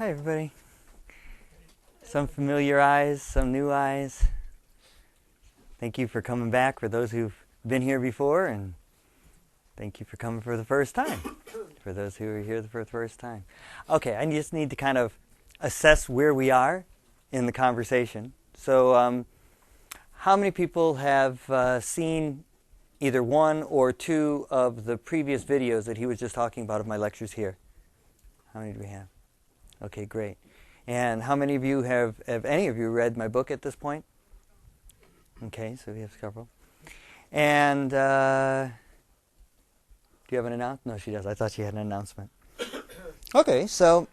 Hi, everybody. Some familiar eyes, some new eyes. Thank you for coming back for those who've been here before, and thank you for coming for the first time, for those who are here for the first time. Okay, I just need to kind of assess where we are in the conversation. So, how many people have seen either one or two of the previous videos that he was just talking about of my lectures here? How many do we have? Okay, great. And how many of you have any of you read my book at this point? Okay, so we have several. And do you have an announcement? No, she does. I thought she had an announcement. Okay, so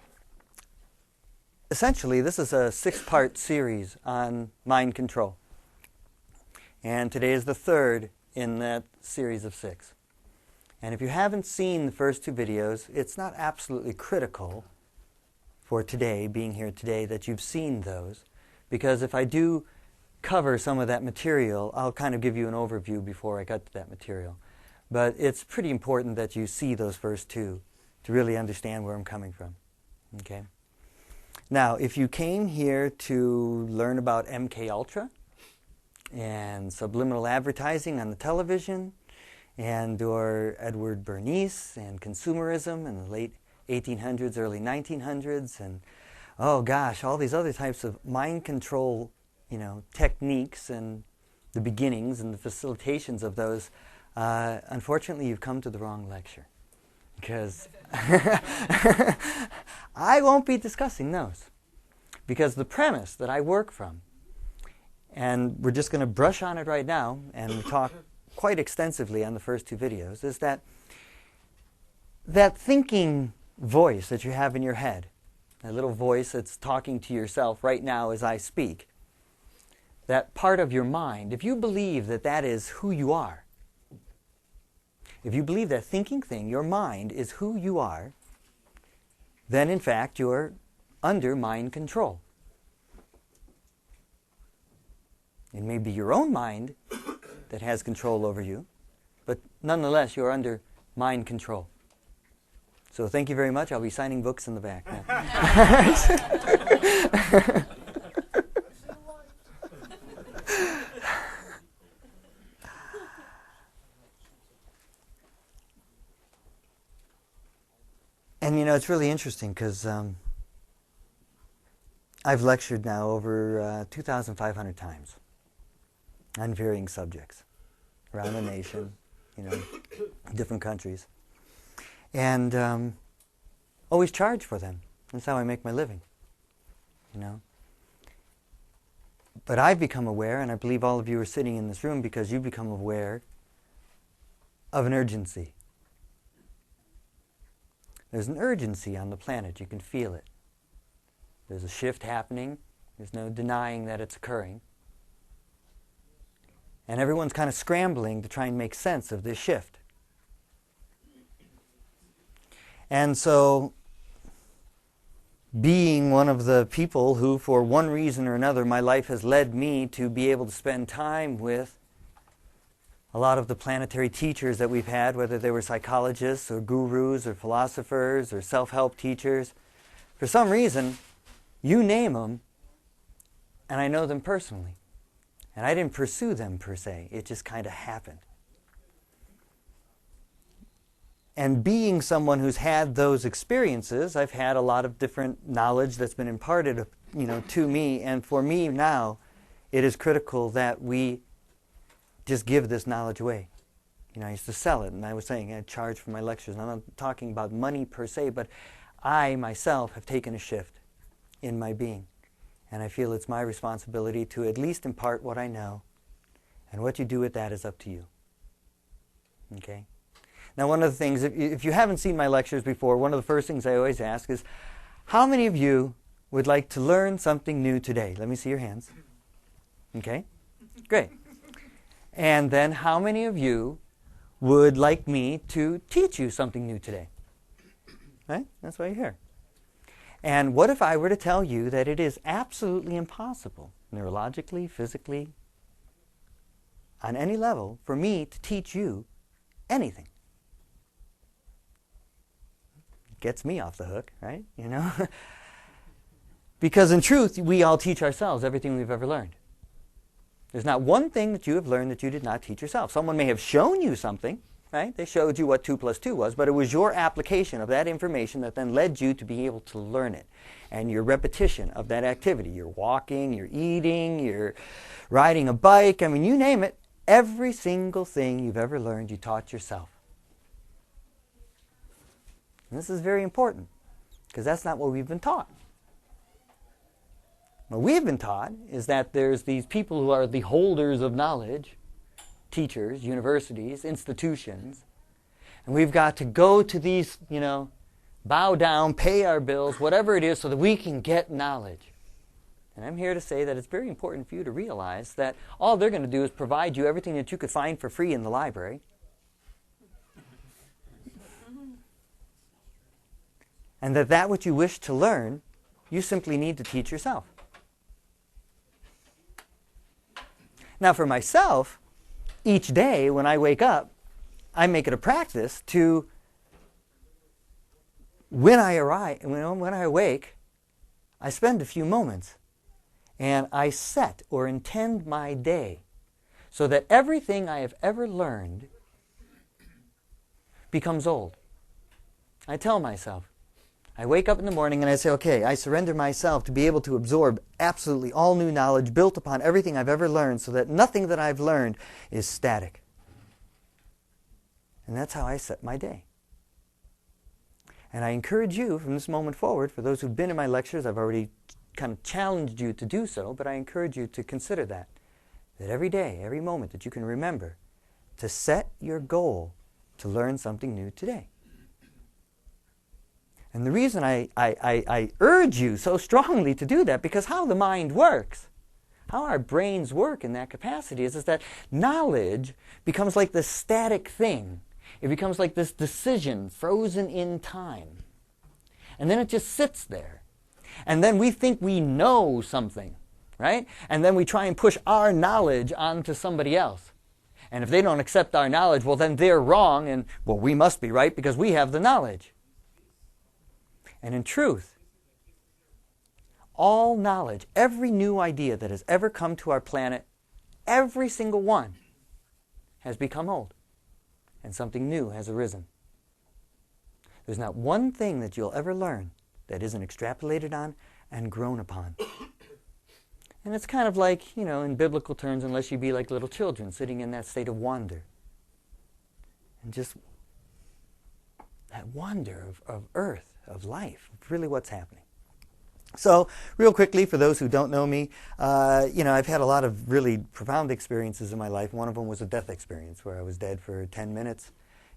essentially this is a 6-part series on mind control. And today is the third in that series of 6. And if you haven't seen the first 2 videos, it's not absolutely critical for today, being here today, that you've seen those. Because if I do cover some of that material, I'll kind of give you an overview before I get to that material. But it's pretty important that you see those first 2 to really understand where I'm coming from. Okay? Now, if you came here to learn about MK Ultra and subliminal advertising on the television, and or Edward Bernays and consumerism in the late 1800s, early 1900s, and oh gosh, all these other types of mind control, techniques and the beginnings and the facilitations of those, unfortunately you've come to the wrong lecture, because I won't be discussing those, because the premise that I work from, and we're just going to brush on it right now and talk quite extensively on the first 2 videos, is that thinking voice that you have in your head, that little voice that's talking to yourself right now as I speak, that part of your mind, if you believe that that is who you are, if you believe that thinking thing, your mind, is who you are, then in fact you're under mind control. It may be your own mind that has control over you, but nonetheless you're under mind control. So thank you very much. I'll be signing books in the back now. And it's really interesting because I've lectured now over 2,500 times on varying subjects around the nation, different countries. And always charge for them. That's how I make my living, But I've become aware, and I believe all of you are sitting in this room because you've become aware of an urgency. There's an urgency on the planet. You can feel it. There's a shift happening. There's no denying that it's occurring. And everyone's kind of scrambling to try and make sense of this shift. And so, being one of the people who, for one reason or another, my life has led me to be able to spend time with a lot of the planetary teachers that we've had, whether they were psychologists or gurus or philosophers or self-help teachers. For some reason, you name them, and I know them personally. And I didn't pursue them per se. It just kind of happened. And being someone who's had those experiences, I've had a lot of different knowledge that's been imparted, to me. And for me now, it is critical that we just give this knowledge away. I used to sell it, and I was saying I charge for my lectures. And I'm not talking about money per se, but I myself have taken a shift in my being. And I feel it's my responsibility to at least impart what I know. And what you do with that is up to you. Okay? Now, one of the things, if you haven't seen my lectures before, one of the first things I always ask is, how many of you would like to learn something new today? Let me see your hands. Okay? Great. And then how many of you would like me to teach you something new today? Right? That's why you're here. And what if I were to tell you that it is absolutely impossible, neurologically, physically, on any level, for me to teach you anything? Gets me off the hook, right? Because in truth, we all teach ourselves everything we've ever learned. There's not one thing that you have learned that you did not teach yourself. Someone may have shown you something, right? They showed you what 2 plus 2 was, but it was your application of that information that then led you to be able to learn it. And your repetition of that activity. You're walking, you're eating, you're riding a bike, I mean, you name it. Every single thing you've ever learned, you taught yourself. And this is very important, because that's not what we've been taught. What we've been taught is that there's these people who are the holders of knowledge, teachers, universities, institutions, and we've got to go to these, bow down, pay our bills, whatever it is, so that we can get knowledge. And I'm here to say that it's very important for you to realize that all they're going to do is provide you everything that you could find for free in the library. And that which you wish to learn, you simply need to teach yourself. Now for myself, each day when I wake up, I make it a practice to, when I awake, I spend a few moments and I set or intend my day so that everything I have ever learned becomes old. I tell myself, I wake up in the morning and I say, okay, I surrender myself to be able to absorb absolutely all new knowledge built upon everything I've ever learned so that nothing that I've learned is static. And that's how I set my day. And I encourage you from this moment forward, for those who've been in my lectures, I've already kind of challenged you to do so, but I encourage you to consider that every day, every moment that you can remember, to set your goal to learn something new today. And the reason I urge you so strongly to do that, because how the mind works, how our brains work in that capacity is that knowledge becomes like this static thing. It becomes like this decision frozen in time. And then it just sits there. And then we think we know something, right? And then we try and push our knowledge onto somebody else. And if they don't accept our knowledge, well, then they're wrong, and, well, we must be right because we have the knowledge. And in truth, all knowledge, every new idea that has ever come to our planet, every single one has become old, and something new has arisen. There's not one thing that you'll ever learn that isn't extrapolated on and grown upon. And it's kind of like, in biblical terms, unless you be like little children sitting in that state of wonder. And just that wonder of earth, of life, really what's happening. So, real quickly, for those who don't know me, I've had a lot of really profound experiences in my life. One of them was a death experience where I was dead for 10 minutes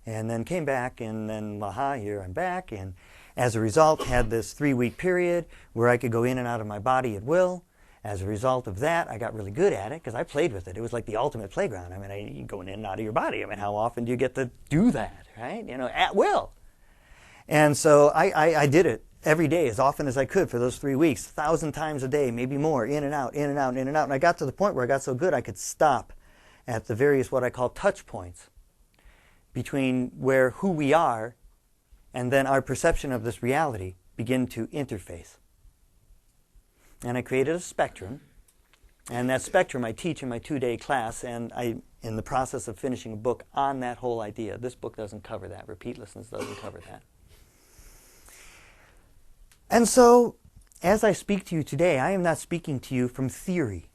and then came back, and then, here I'm back. And as a result, had this 3-week period where I could go in and out of my body at will. As a result of that, I got really good at it because I played with it. It was like the ultimate playground. I mean, you're going in and out of your body. I mean, how often do you get to do that, right? At will. And so I did it every day as often as I could for those 3 weeks, 1,000 times a day, maybe more, in and out, in and out, in and out. And I got to the point where I got so good I could stop at the various what I call touch points between where who we are and then our perception of this reality begin to interface. And I created a spectrum, and that spectrum I teach in my 2-day class, and I'm in the process of finishing a book on that whole idea. This book doesn't cover that. Repeatlessness doesn't cover that. And so, as I speak to you today, I am not speaking to you from theory.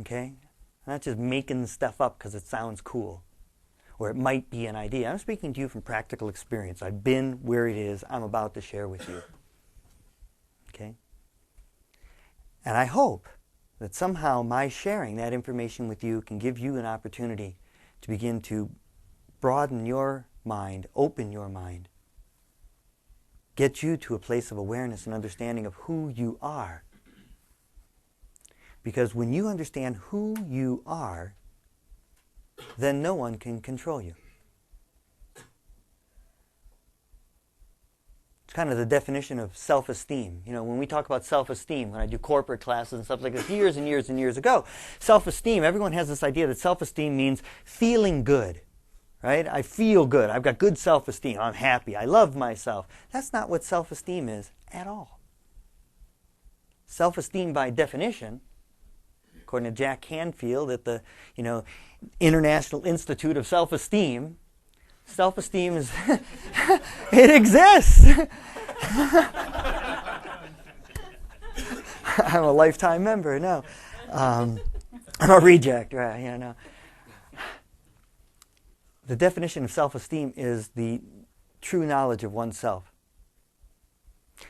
Okay? I'm not just making stuff up because it sounds cool, or it might be an idea. I'm speaking to you from practical experience. I've been where it is I'm about to share with you. Okay? And I hope that somehow my sharing that information with you can give you an opportunity to begin to broaden your mind, open your mind, get you to a place of awareness and understanding of who you are. Because when you understand who you are, then no one can control you. It's kind of the definition of self-esteem. When we talk about self-esteem, when I do corporate classes and stuff like this years and years and years ago, self-esteem, everyone has this idea that self-esteem means feeling good. Right? I feel good. I've got good self-esteem. I'm happy. I love myself. That's not what self-esteem is at all. self-esteem by definition, according to Jack Canfield at the International Institute of Self-Esteem, self-esteem is it exists. I'm a lifetime member. No, I'm a reject. Right? Yeah, no. The definition of self-esteem is the true knowledge of oneself.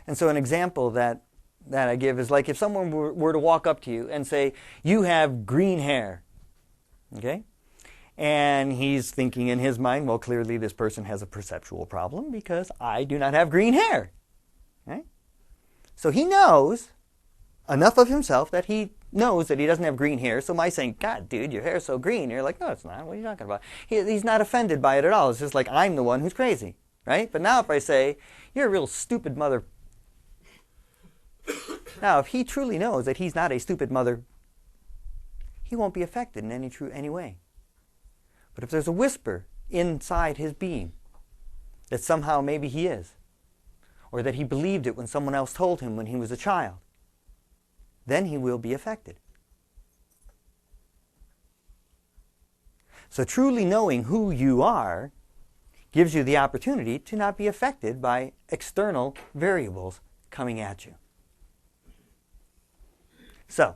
And so an example that I give is like if someone were to walk up to you and say, you have green hair, okay? And he's thinking in his mind, well, clearly this person has a perceptual problem because I do not have green hair, right? So he knows enough of himself that he knows that he doesn't have green hair. So my saying, God, dude, your hair's so green. You're like, no, it's not. What are you talking about? He's not offended by it at all. It's just like I'm the one who's crazy, right? But now if I say, you're a real stupid mother. Now, if he truly knows that he's not a stupid mother, he won't be affected in any way. But if there's a whisper inside his being that somehow maybe he is, or that he believed it when someone else told him when he was a child, then he will be affected. So truly knowing who you are gives you the opportunity to not be affected by external variables coming at you. So,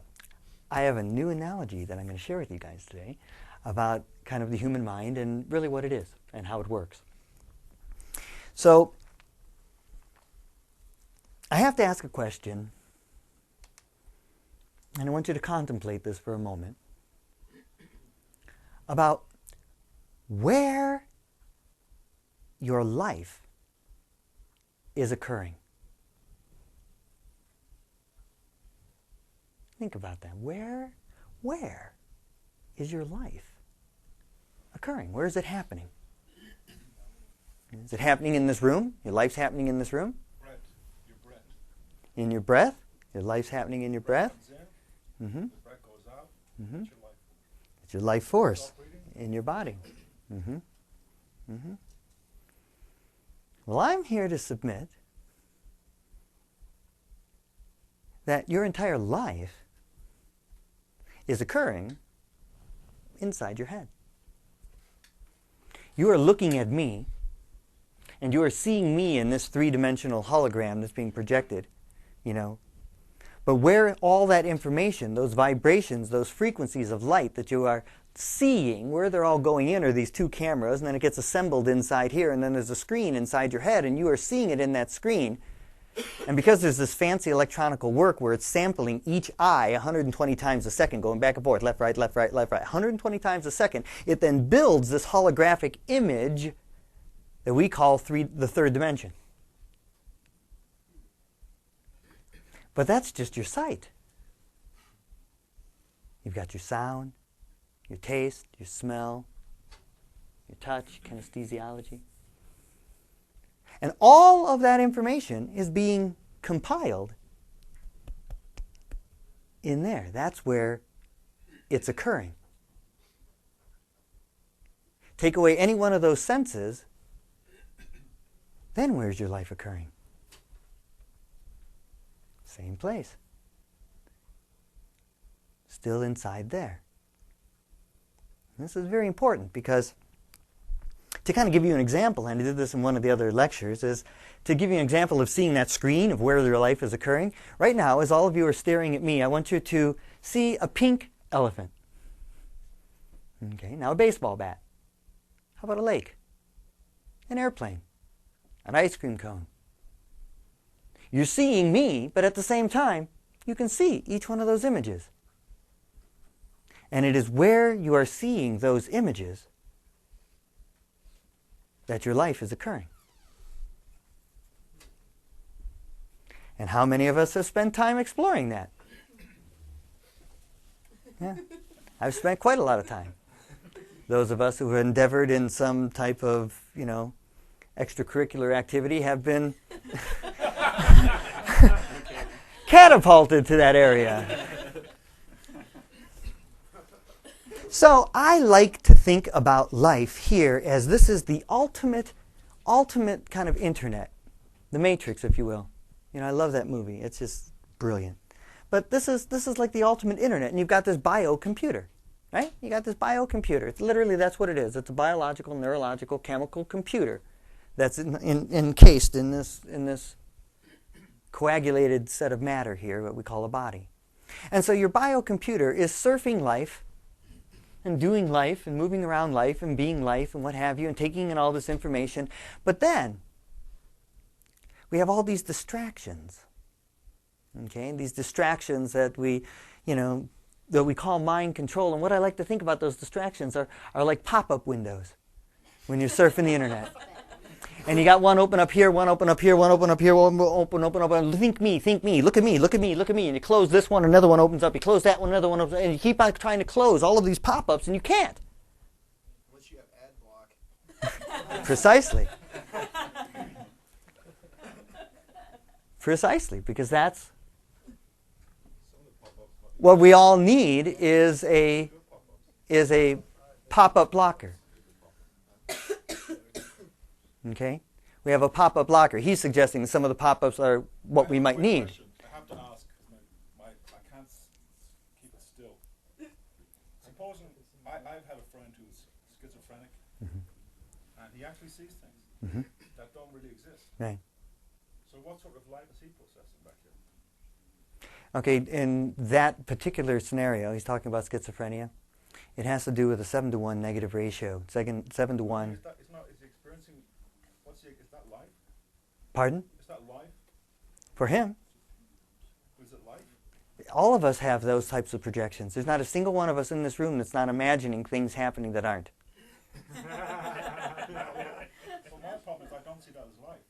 I have a new analogy that I'm going to share with you guys today about kind of the human mind and really what it is and how it works. So, I have to ask a question, and I want you to contemplate this for a moment, about where your life is occurring. Think about that. Where is your life occurring? Where is it happening? Is it happening in this room? Your life's happening in this room? Breath. Your breath. In your breath? Your life's happening in your breath? Mm-hmm. The breath goes out. Mm-hmm. It's your life. It's your life force in your body. Mm-hmm. Mm-hmm. Well, I'm here to submit that your entire life is occurring inside your head. You are looking at me, and you are seeing me in this three-dimensional hologram that's being projected, But where all that information, those vibrations, those frequencies of light that you are seeing, where they're all going in are these two cameras, and then it gets assembled inside here, and then there's a screen inside your head, and you are seeing it in that screen. And because there's this fancy electronical work where it's sampling each eye 120 times a second, going back and forth, left, right, left, right, left, right, 120 times a second, it then builds this holographic image that we call the third dimension. But that's just your sight. You've got your sound, your taste, your smell, your touch, kinesthesiology. And all of that information is being compiled in there. That's where it's occurring. Take away any one of those senses, then where's your life occurring? Same place. Still inside there. And this is very important because to kind of give you an example, and I did this in one of the other lectures, is to give you an example of seeing that screen of where your life is occurring. Right now, as all of you are staring at me, I want you to see a pink elephant. Okay, now a baseball bat. How about a lake? An airplane? An ice cream cone? You're seeing me, but at the same time, you can see each one of those images. And it is where you are seeing those images that your life is occurring. And how many of us have spent time exploring that? Yeah, I've spent quite a lot of time. Those of us who have endeavored in some type of, extracurricular activity have been catapulted to that area. So I like to think about life here as this is the ultimate kind of internet, the Matrix, if you will. I love that movie. It's just brilliant. But this is like the ultimate internet, and you've got this biocomputer, right? You got this biocomputer. It's literally, that's what it is. It's a biological, neurological, chemical computer that's encased in this coagulated set of matter here, what we call a body. And so your biocomputer is surfing life and doing life and moving around life and being life and what have you and taking in all this information. But then we have all these distractions. Okay, these distractions that we call mind control. And what I like to think about those distractions are like pop-up windows when you're surfing the internet. And you got one open up here, one open up here, one open up here, one open. Think me, look at me, look at me, look at me. And you close this one, another one opens up. You close that one, another one opens up. And you keep on trying to close all of these pop-ups, and you can't. Unless you have ad block. Precisely. Precisely, because that's what we all need is a pop-up blocker. Okay? We have a pop-up blocker. He's suggesting that some of the pop-ups are what we might need. I have to ask, I can't keep it still. Supposing I've had a friend who's schizophrenic, and he actually sees things that don't really exist. Right. So what sort of life is he processing back here? Okay, in that particular scenario, he's talking about schizophrenia. It has to do with a 7-to-1 negative ratio. 7-to-1. Is he experiencing, is that life? Pardon? Is that life? For him. Is it life? All of us have those types of projections. There's not a single one of us in this room that's not imagining things happening that aren't. So my problem is I don't see that as life.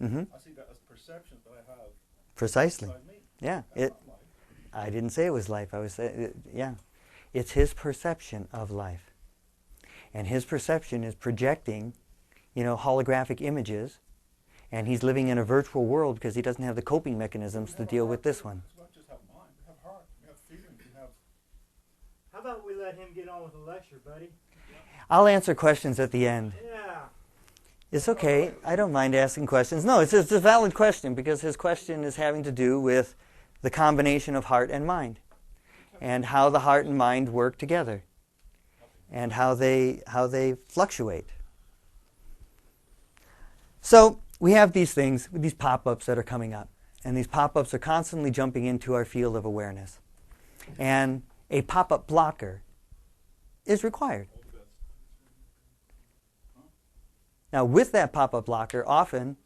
I see that as perceptions that I have. Precisely. Inside me. Yeah. That's not life. I didn't say it was life. I was saying, yeah. It's his perception of life. And his perception is projecting, holographic images. And he's living in a virtual world because he doesn't have the coping mechanisms to deal with this one. We don't just have mind. We have heart. We have feelings. We have... How about we let him get on with the lecture, buddy? I'll answer questions at the end. Yeah. It's okay. I don't mind asking questions. No, it's a valid question because his question is having to do with the combination of heart and mind and how the heart and mind work together and how they fluctuate. So we have these things, these pop-ups that are coming up. And these pop-ups are constantly jumping into our field of awareness. And a pop-up blocker is required. Now, with that pop-up blocker, often,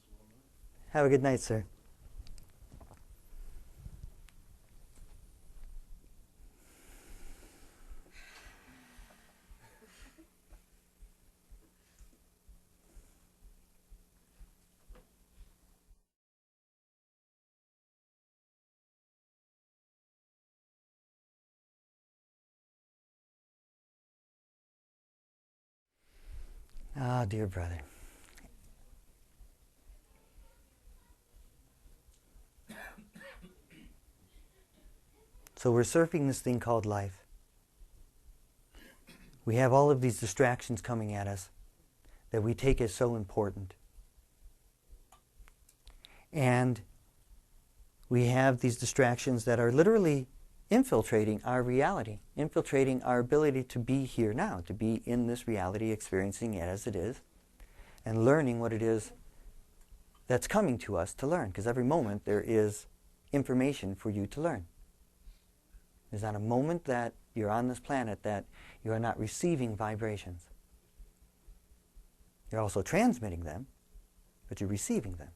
have a good night, sir. Ah, dear brother. So we're surfing this thing called life. We have all of these distractions coming at us that we take as so important. And we have these distractions that are literally infiltrating our reality, infiltrating our ability to be here now, to be in this reality, experiencing it as it is, and learning what it is that's coming to us to learn. Because every moment there is information for you to learn. There's not a moment that you're on this planet that you are not receiving vibrations. You're also transmitting them, but you're receiving them.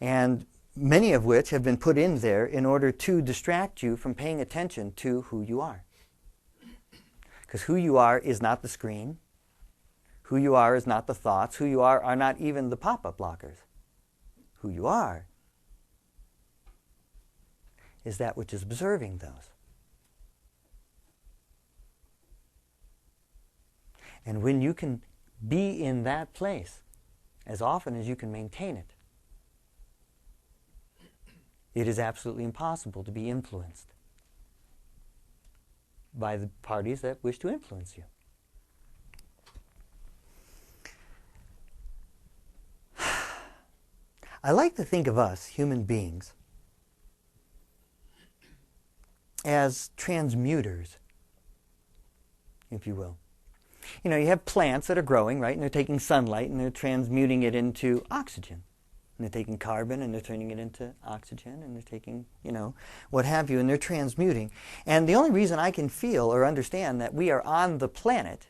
And many of which have been put in there in order to distract you from paying attention to who you are. Because who you are is not the screen. Who you are is not the thoughts. Who you are not even the pop-up blockers. Who you are is that which is observing those. And when you can be in that place, as often as you can maintain it, it is absolutely impossible to be influenced by the parties that wish to influence you. I like to think of us, human beings, as transmuters, if you will. You know, you have plants that are growing, right? And they're taking sunlight and they're transmuting it into oxygen. And they're taking carbon and they're turning it into oxygen, and they're taking, you know, what have you, and they're transmuting. And the only reason I can feel or understand that we are on the planet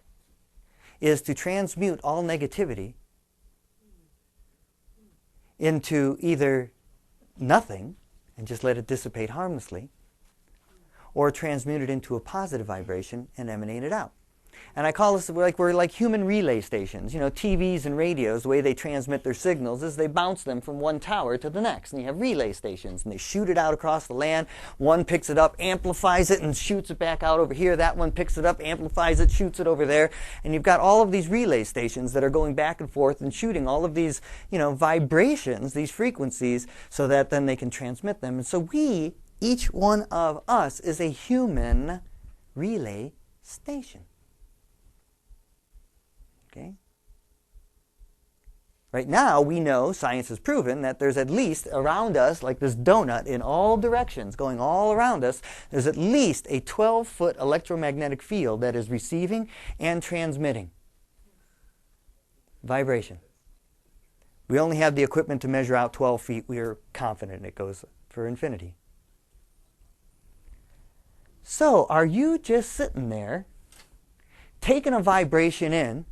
is to transmute all negativity into either nothing and just let it dissipate harmlessly, or transmute it into a positive vibration and emanate it out. And I call this, we're like human relay stations. You know, TVs and radios, the way they transmit their signals is they bounce them from one tower to the next. And you have relay stations, and they shoot it out across the land. One picks it up, amplifies it, and shoots it back out over here. That one picks it up, amplifies it, shoots it over there. And you've got all of these relay stations that are going back and forth and shooting all of these, you know, vibrations, these frequencies, so that then they can transmit them. And so we, each one of us, is a human relay station. Okay? Right now, we know, science has proven, that there's at least around us, like this donut in all directions, going all around us, there's at least a 12-foot electromagnetic field that is receiving and transmitting vibration. We only have the equipment to measure out 12 feet. We are confident it goes for infinity. So, are you just sitting there, taking a vibration in,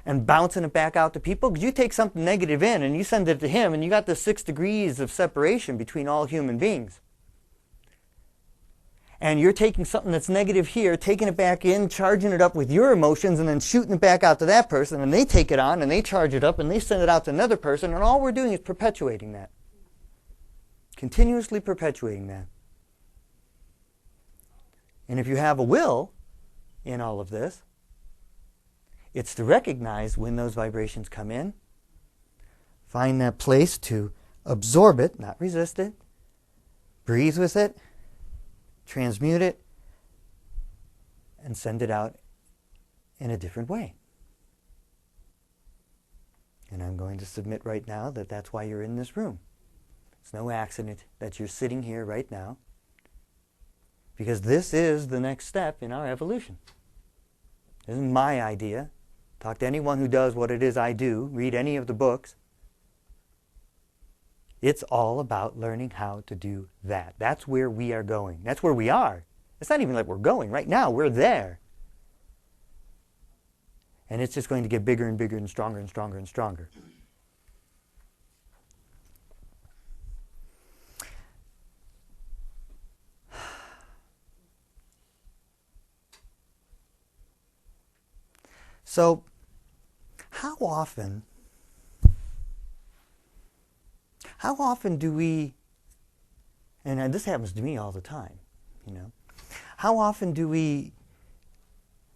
and bouncing it back out to people? Because you take something negative in and you send it to him, and you got the 6 degrees of separation between all human beings. And you're taking something that's negative here, taking it back in, charging it up with your emotions, and then shooting it back out to that person, and they take it on, and they charge it up, and they send it out to another person, and all we're doing is perpetuating that. Continuously perpetuating that. And if you have a will in all of this, it's to recognize when those vibrations come in, find that place to absorb it, not resist it, breathe with it, transmute it, and send it out in a different way. And I'm going to submit right now that that's why you're in this room. It's no accident that you're sitting here right now, because this is the next step in our evolution. This isn't my idea. Talk to anyone who does what it is I do. Read any of the books. It's all about learning how to do that. That's where we are going. That's where we are. It's not even like we're going. Right now, we're there. And it's just going to get bigger and bigger and stronger and stronger and stronger. So, how often do we, and this happens to me all the time, you know, how often do we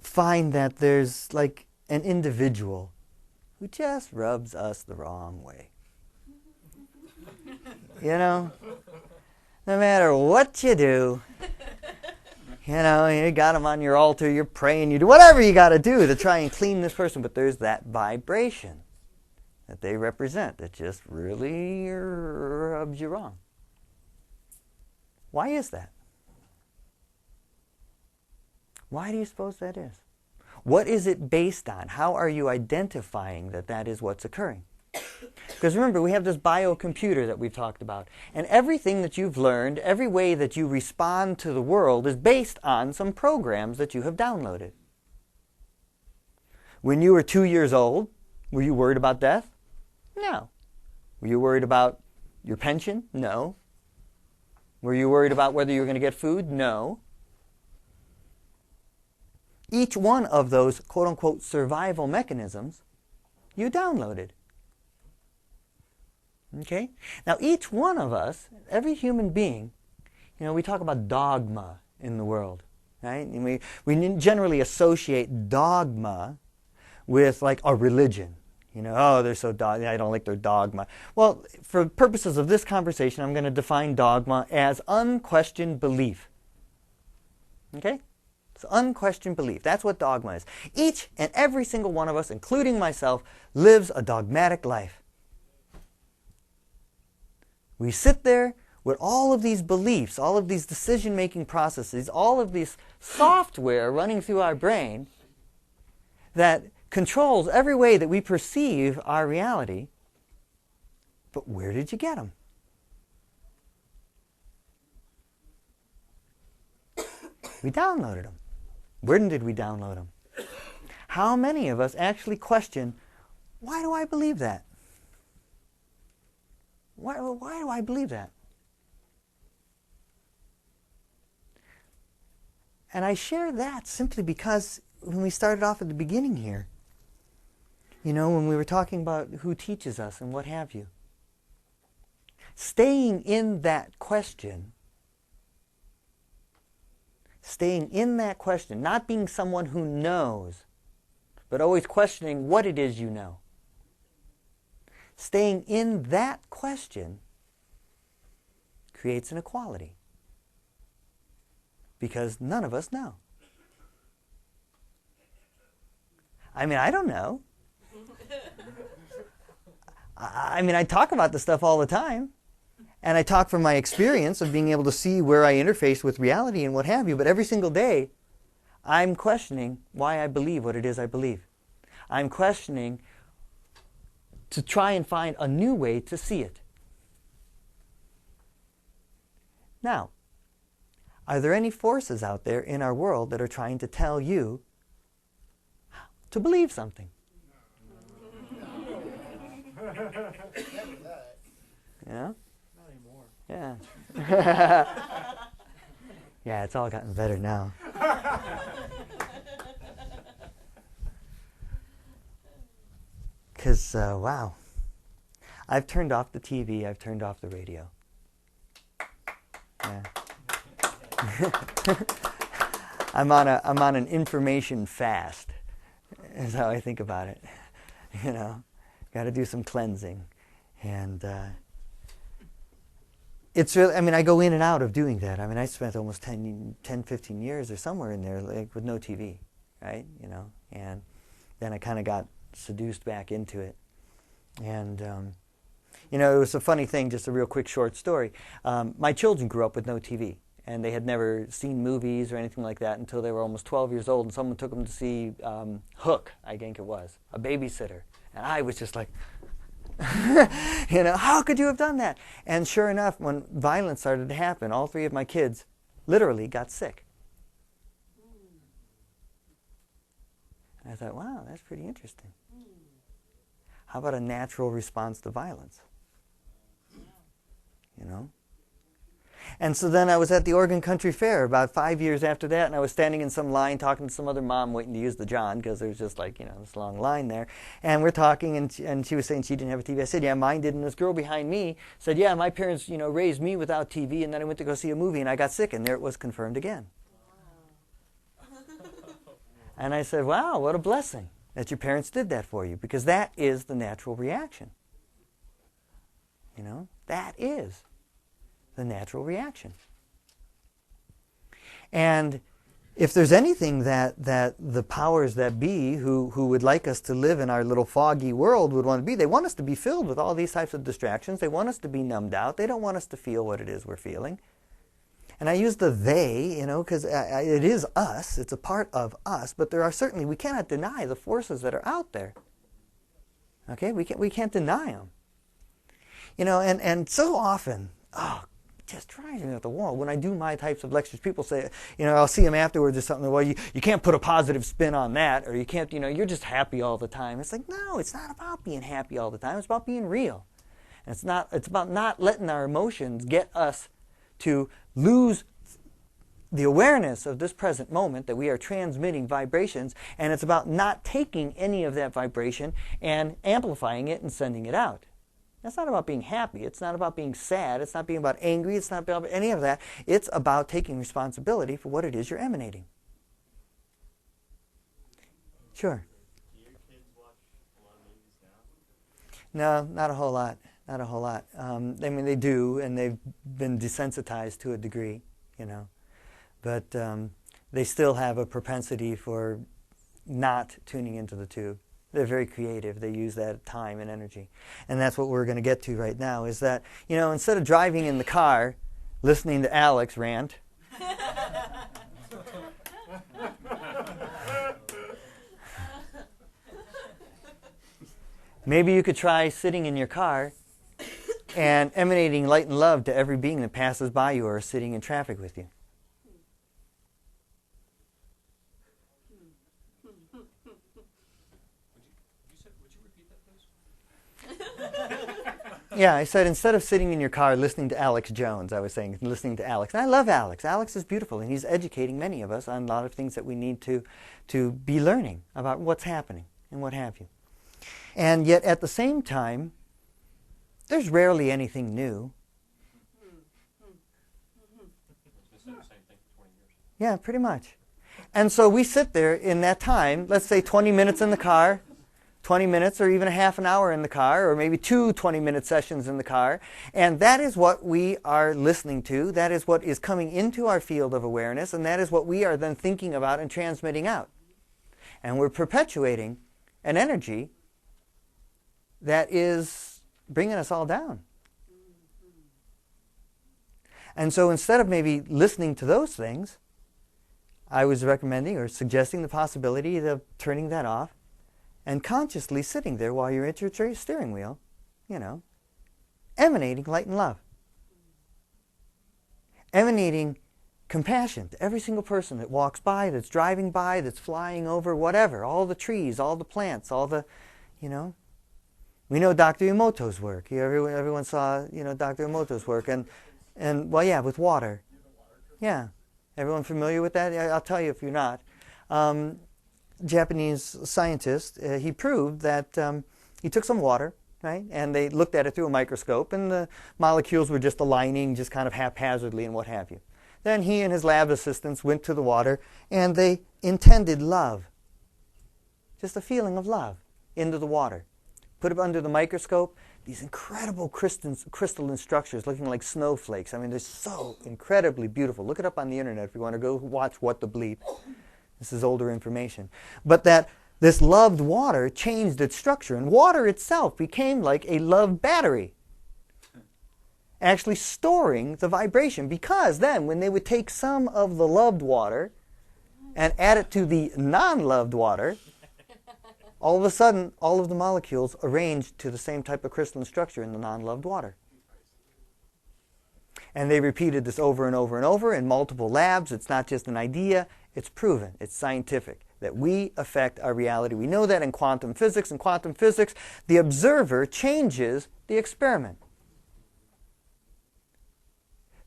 find that there's like an individual who just rubs us the wrong way? You know, no matter what you do, you know, you got them on your altar, you're praying, you do whatever you got to do to try and clean this person, but there's that vibration that they represent that just really rubs you wrong. Why is that? Why do you suppose that is? What is it based on? How are you identifying that that is what's occurring? Because remember, we have this biocomputer that we've talked about. And everything that you've learned, every way that you respond to the world is based on some programs that you have downloaded. When you were 2 years old, were you worried about death? No. Were you worried about your pension? No. Were you worried about whether you were going to get food? No. Each one of those quote-unquote survival mechanisms you downloaded. Okay? Now, each one of us, every human being, you know, we talk about dogma in the world, right? And we generally associate dogma with like a religion. You know, oh, they're so I don't like their dogma. Well, for purposes of this conversation, I'm going to define dogma as unquestioned belief. Okay? It's unquestioned belief. That's what dogma is. Each and every single one of us, including myself, lives a dogmatic life. We sit there, with all of these beliefs, all of these decision-making processes, all of this software running through our brain that controls every way that we perceive our reality. But where did you get them? We downloaded them. Where did we download them? How many of us actually question, why do I believe that? Why do I believe that? And I share that simply because when we started off at the beginning here, when we were talking about who teaches us and what have you, staying in that question, not being someone who knows, but always questioning what it is you know. Staying in that question creates an equality. Because none of us know. I mean, I don't know. I talk about this stuff all the time. And I talk from my experience of being able to see where I interface with reality and what have you. But every single day, I'm questioning why I believe what it is I believe. I'm questioning to try and find a new way to see it. Now, are there any forces out there in our world that are trying to tell you to believe something? Yeah? Not anymore. Yeah. Yeah, it's all gotten better now. Because, wow. I've turned off the TV, I've turned off the radio. Yeah. I'm on an information fast, is how I think about it. Got to do some cleansing. And it's really, I go in and out of doing that. I spent almost 10, 15 years or somewhere in there with no TV, right? And then I kind of got seduced back into it. And, it was a funny thing, just a real quick short story. My children grew up with no TV. And they had never seen movies or anything like that until they were almost 12 years old. And someone took them to see Hook, I think it was, a babysitter. And I was just like, how could you have done that? And sure enough, when violence started to happen, all three of my kids literally got sick. And I thought, wow, that's pretty interesting. How about a natural response to violence? And so then I was at the Oregon Country Fair about 5 years after that, and I was standing in some line talking to some other mom waiting to use the John, because there was just this long line there. And we're talking, and she was saying she didn't have a TV. I said, yeah, mine did. And this girl behind me said, yeah, my parents, raised me without TV, and then I went to go see a movie, and I got sick, and there it was confirmed again. Wow. And I said, wow, what a blessing that your parents did that for you, because that is the natural reaction. That is the natural reaction. And if there's anything that the powers that be who would like us to live in our little foggy world would want to be, they want us to be filled with all these types of distractions. They want us to be numbed out. They don't want us to feel what it is we're feeling. And I use the they, because it is us. It's a part of us. But there are certainly, we cannot deny the forces that are out there. Okay? We can't deny them. And so often, just drives me up the wall. When I do my types of lectures, people say, I'll see them afterwards or something. Well, you can't put a positive spin on that, or you can't, you're just happy all the time. It's like, no, it's not about being happy all the time. It's about being real. And it's about not letting our emotions get us to lose the awareness of this present moment, that we are transmitting vibrations, and it's about not taking any of that vibration and amplifying it and sending it out. That's not about being happy. It's not about being sad. It's not being about angry. It's not about any of that. It's about taking responsibility for what it is you're emanating. Sure. Do your kids watch a lot of movies now? No, not a whole lot. Not a whole lot. They do, and they've been desensitized to a degree, But they still have a propensity for not tuning into the tube. They're very creative. They use that time and energy. And that's what we're going to get to right now, is that, instead of driving in the car, listening to Alex rant, maybe you could try sitting in your car and emanating light and love to every being that passes by you or is sitting in traffic with you. Would you repeat that, please? Yeah, I said instead of sitting in your car listening to Alex Jones, I was saying listening to Alex. And I love Alex. Alex is beautiful, and he's educating many of us on a lot of things that we need to be learning about what's happening and what have you. And yet at the same time, there's rarely anything new. It's been the same thing for 20 years. Yeah, pretty much. And so we sit there in that time, let's say 20 minutes in the car, 20 minutes or even a half an hour in the car, or maybe 2 20-minute sessions in the car. And that is what we are listening to. That is what is coming into our field of awareness. And that is what we are then thinking about and transmitting out. And we're perpetuating an energy that is bringing us all down. And so instead of maybe listening to those things, I was recommending or suggesting the possibility of turning that off and consciously sitting there while you're at your steering wheel, emanating light and love. Emanating compassion to every single person that walks by, that's driving by, that's flying over, whatever, all the trees, all the plants, all the, We know Dr. Emoto's work. Everyone saw, Dr. Emoto's work. And well, yeah, with water. Yeah. Everyone familiar with that? I'll tell you if you're not. Japanese scientist, he proved that he took some water, right? And they looked at it through a microscope, and the molecules were just aligning just kind of haphazardly and what have you. Then he and his lab assistants went to the water, and they intended love. Just a feeling of love into the water. Put it under the microscope, these incredible crystalline structures looking like snowflakes. I mean, they're so incredibly beautiful. Look it up on the internet if you want to go watch What the Bleep. This is older information. But that this loved water changed its structure, and water itself became like a love battery, actually storing the vibration, because then when they would take some of the loved water and add it to the non-loved water, all of a sudden, all of the molecules arranged to the same type of crystalline structure in the non-loved water. And they repeated this over and over and over in multiple labs. It's not just an idea. It's proven. It's scientific that we affect our reality. We know that in quantum physics. In quantum physics, the observer changes the experiment.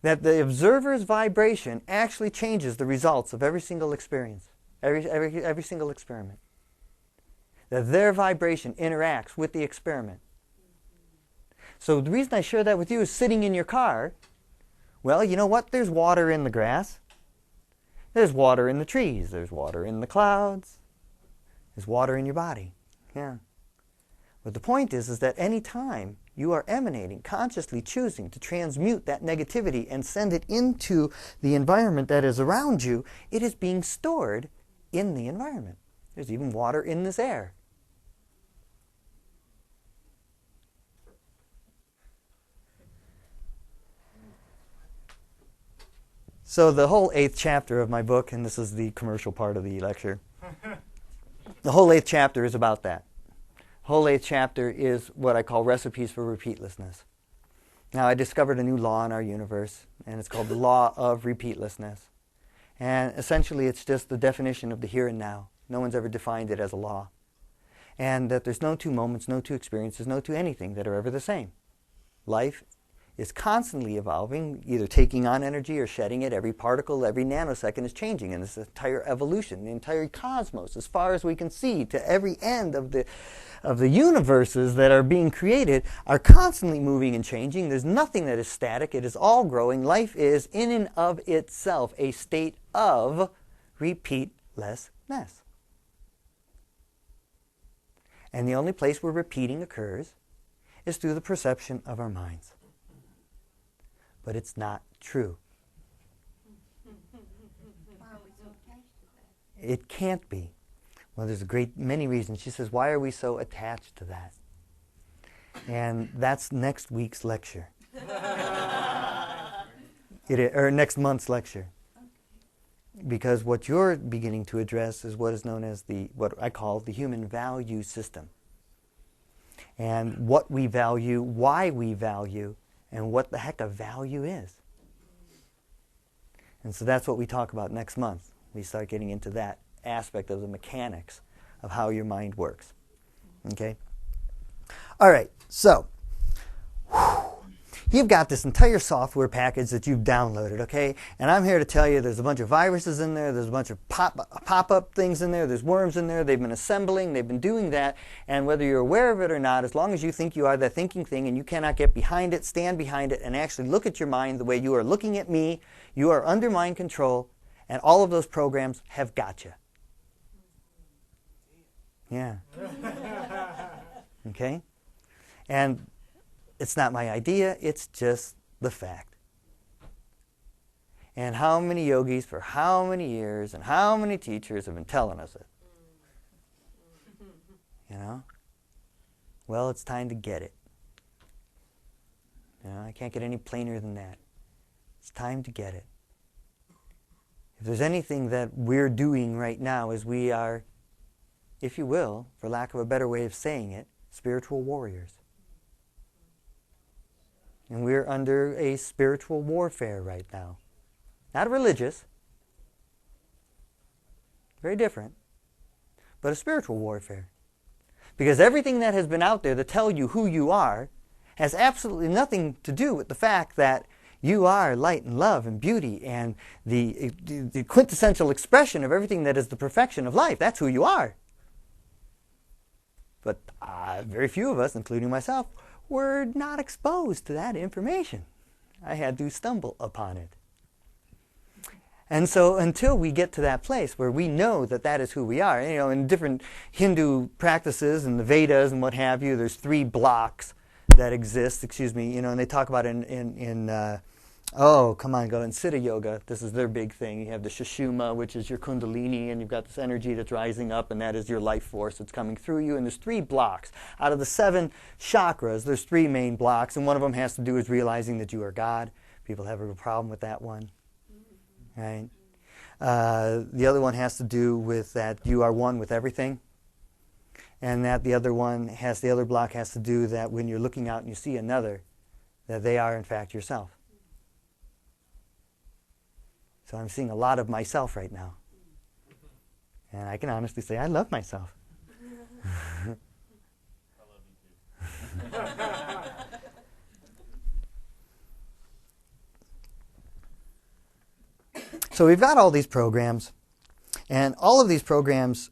That the observer's vibration actually changes the results of every single experience, every single experiment. That their vibration interacts with the experiment. So the reason I share that with you is sitting in your car, well, you know what? There's water in the grass. There's water in the trees. There's water in the clouds. There's water in your body. Yeah. But the point is that any time you are emanating, consciously choosing to transmute that negativity and send it into the environment that is around you, it is being stored in the environment. There's even water in this air. So the whole 8th chapter of my book, and this is the commercial part of the lecture, the whole 8th chapter is about that. The whole 8th chapter is what I call recipes for repeatlessness. Now, I discovered a new law in our universe, and it's called the Law of Repeatlessness. And essentially, it's just the definition of the here and now. No one's ever defined it as a law. And that there's no two moments, no two experiences, no two anything that are ever the same. Life is constantly evolving, either taking on energy or shedding it. Every particle, every nanosecond is changing in this entire evolution, the entire cosmos, as far as we can see, to every end of the universes that are being created, are constantly moving and changing. There's nothing that is static. It is all growing. Life is, in and of itself, a state of repeatlessness. And the only place where repeating occurs is through the perception of our minds. But it's not true. It can't be. Well, there's many reasons. She says, why are we so attached to that? And that's next week's lecture. Or next month's lecture. Because what you're beginning to address is what is known as what I call the human value system. And what we value, why we value, and what the heck a value is. And so that's what we talk about next month. We start getting into that aspect of the mechanics of how your mind works. Okay? All right, so you've got this entire software package that you've downloaded, okay? And I'm here to tell you there's a bunch of viruses in there, there's a bunch of pop-up things in there, there's worms in there, they've been assembling, they've been doing that, and whether you're aware of it or not, as long as you think you are that thinking thing and you cannot get behind it, stand behind it, and actually look at your mind the way you are looking at me, you are under mind control, and all of those programs have got you. Yeah. Okay? And it's not my idea, it's just the fact. And how many yogis for how many years and how many teachers have been telling us it? You know? Well, it's time to get it. You know, I can't get any plainer than that. It's time to get it. If there's anything that we're doing right now is we are, if you will, for lack of a better way of saying it, spiritual warriors. And we're under a spiritual warfare right now. Not religious. Very different. But a spiritual warfare. Because everything that has been out there to tell you who you are has absolutely nothing to do with the fact that you are light and love and beauty and the quintessential expression of everything that is the perfection of life. That's who you are. But very few of us, including myself, were not exposed to that information. I had to stumble upon it. And so until we get to that place where we know that that is who we are, you know, in different Hindu practices and the Vedas and what have you, there's 3 blocks that exist, you know, and they talk about in Siddha Yoga, this is their big thing. You have the Sushumna, which is your Kundalini, and you've got this energy that's rising up, and that is your life force that's coming through you. And there's 3 blocks. Out of the 7 chakras, there's 3 main blocks, and one of them has to do with realizing that you are God. People have a problem with that one. Right? The other one has to do with that you are one with everything. And that the other block has to do that when you're looking out and you see another, that they are in fact yourself. So I'm seeing a lot of myself right now. And I can honestly say I love myself. I love you too. So we've got all these programs, and all of these programs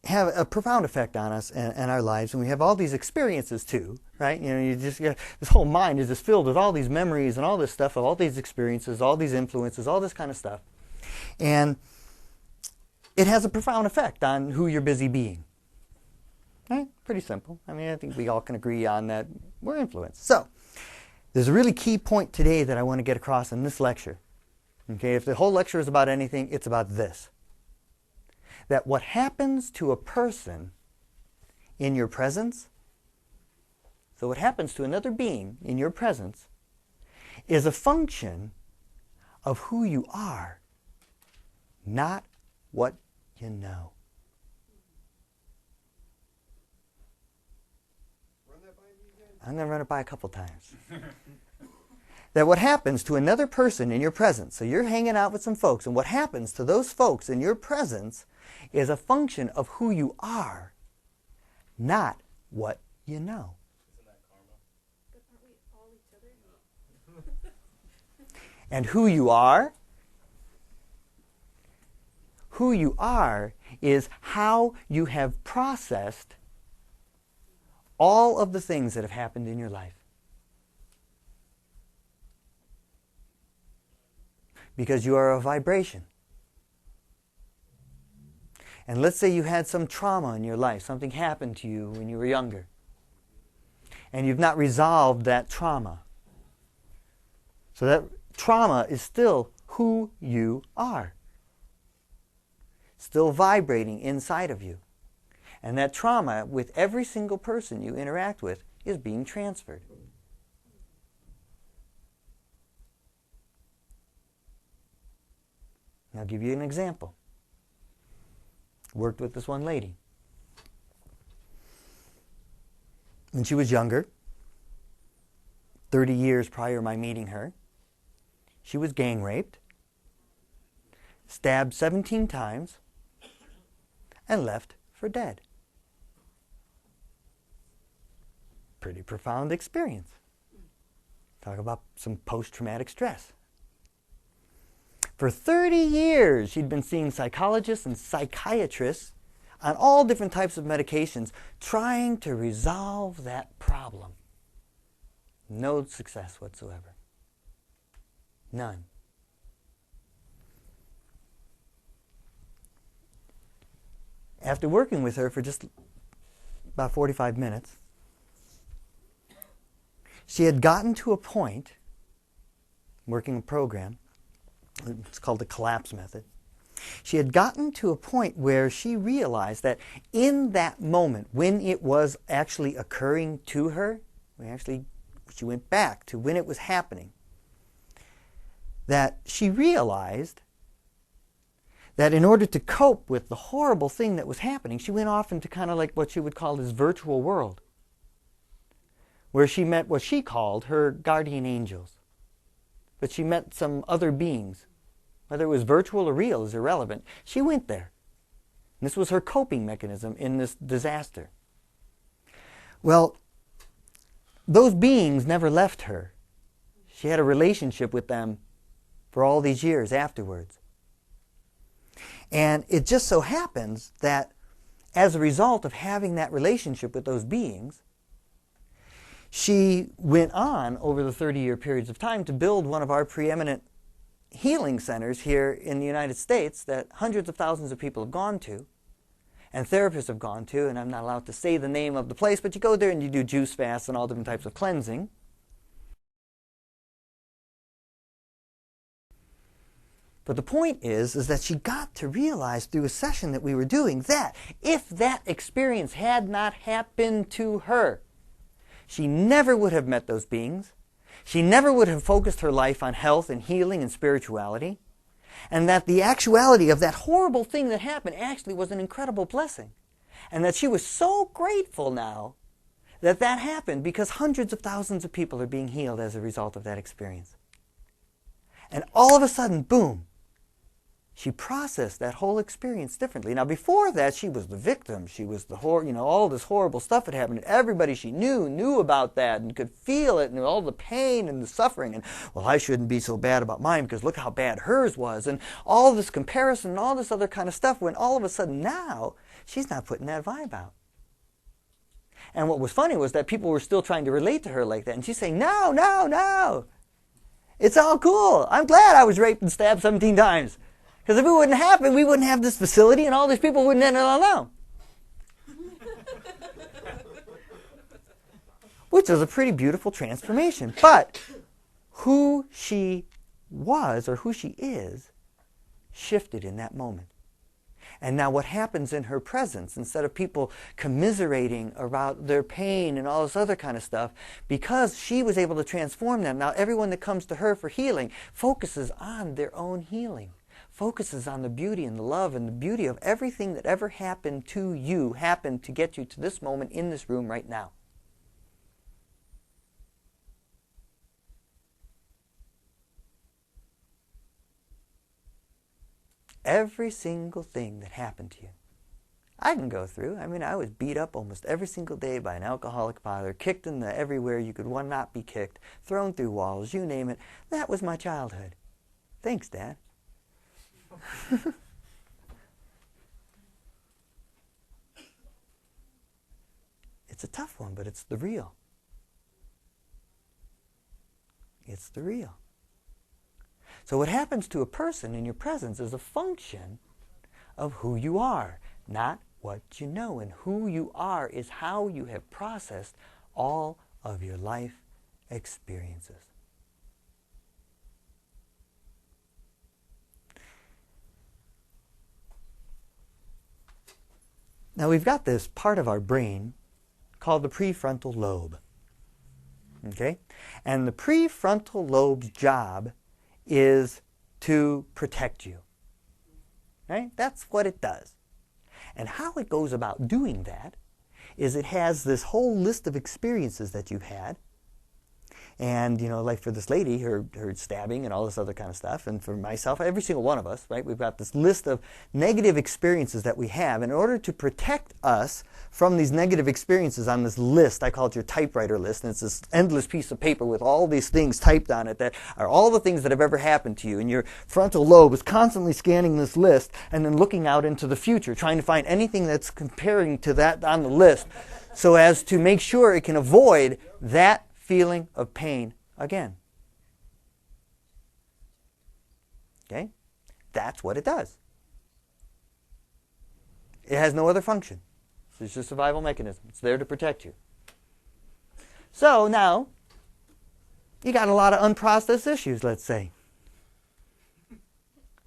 have a profound effect on us and our lives, and we have all these experiences too, right? You know, this whole mind is just filled with all these memories and all this stuff of all these experiences, all these influences, all this kind of stuff. And it has a profound effect on who you're busy being. Right? Pretty simple. I mean, I think we all can agree on that we're influenced. So, there's a really key point today that I want to get across in this lecture. Okay, if the whole lecture is about anything, it's about this. That what happens to a person in your presence, so what happens to another being in your presence, is a function of who you are, not what you know. Run that by me again? I'm going to run it by a couple times. That what happens to another person in your presence, so you're hanging out with some folks, and what happens to those folks in your presence is a function of who you are, not what you know. Isn't that karma? But aren't we all each other? And who you are is how you have processed all of the things that have happened in your life. Because you are a vibration. And let's say you had some trauma in your life. Something happened to you when you were younger. And you've not resolved that trauma. So that trauma is still who you are. still vibrating inside of you. And that trauma with every single person you interact with is being transferred. I'll give you an example. Worked with this one lady. When she was younger, 30 years prior to my meeting her, she was gang raped, stabbed 17 times, and left for dead. Pretty profound experience. Talk about some post-traumatic stress. For 30 years, she'd been seeing psychologists and psychiatrists on all different types of medications, trying to resolve that problem. No success whatsoever. None. After working with her for just about 45 minutes, she had gotten to a point, working a program, it's called the collapse method. She had gotten to a point where she realized that in that moment, when it was actually occurring to her, she went back to when it was happening, that she realized that in order to cope with the horrible thing that was happening, she went off into kind of like what she would call this virtual world, where she met what she called her guardian angels. But she met some other beings. Whether it was virtual or real is irrelevant. She went there. And this was her coping mechanism in this disaster. Well, those beings never left her. She had a relationship with them for all these years afterwards. And it just so happens that as a result of having that relationship with those beings, she went on over the 30-year periods of time to build one of our preeminent healing centers here in the United States that hundreds of thousands of people have gone to and therapists have gone to, and I'm not allowed to say the name of the place, but you go there and you do juice fasts and all different types of cleansing. But the point is that she got to realize through a session that we were doing that if that experience had not happened to her, she never would have met those beings. She never would have focused her life on health and healing and spirituality. And that the actuality of that horrible thing that happened actually was an incredible blessing. And that she was so grateful now that that happened because hundreds of thousands of people are being healed as a result of that experience. And all of a sudden, boom, she processed that whole experience differently. Now, before that, she was the victim. She was the all this horrible stuff had happened. Everybody she knew about that and could feel it and all the pain and the suffering. And, well, I shouldn't be so bad about mine because look how bad hers was. And all this comparison and all this other kind of stuff when all of a sudden now, she's not putting that vibe out. And what was funny was that people were still trying to relate to her like that. And she's saying, no. It's all cool. I'm glad I was raped and stabbed 17 times. Because if it wouldn't happen, we wouldn't have this facility and all these people wouldn't know. Which is a pretty beautiful transformation. But who she was or who she is shifted in that moment. And now what happens in her presence, instead of people commiserating about their pain and all this other kind of stuff, because she was able to transform them, now everyone that comes to her for healing focuses on their own healing. Focuses on the beauty and the love and the beauty of everything that ever happened to you, happened to get you to this moment in this room right now. Every single thing that happened to you. I can go through. I mean, I was beat up almost every single day by an alcoholic father, kicked in the everywhere you could not be kicked, thrown through walls, you name it. That was my childhood. Thanks, Dad. It's a tough one, but it's the real. It's the real. So what happens to a person in your presence is a function of who you are, not what you know. And who you are is how you have processed all of your life experiences. Now we've got this part of our brain called the prefrontal lobe. Okay? And the prefrontal lobe's job is to protect you. Right? That's what it does. And how it goes about doing that is it has this whole list of experiences that you've had. And, like for this lady, her stabbing and all this other kind of stuff, and for myself, every single one of us, right, we've got this list of negative experiences that we have. And in order to protect us from these negative experiences on this list, I call it your typewriter list, and it's this endless piece of paper with all these things typed on it that are all the things that have ever happened to you. And your frontal lobe is constantly scanning this list and then looking out into the future, trying to find anything that's comparing to that on the list so as to make sure it can avoid that feeling of pain again. Okay? That's what it does. It has no other function. It's just a survival mechanism. It's there to protect you. So now, you got a lot of unprocessed issues, let's say. A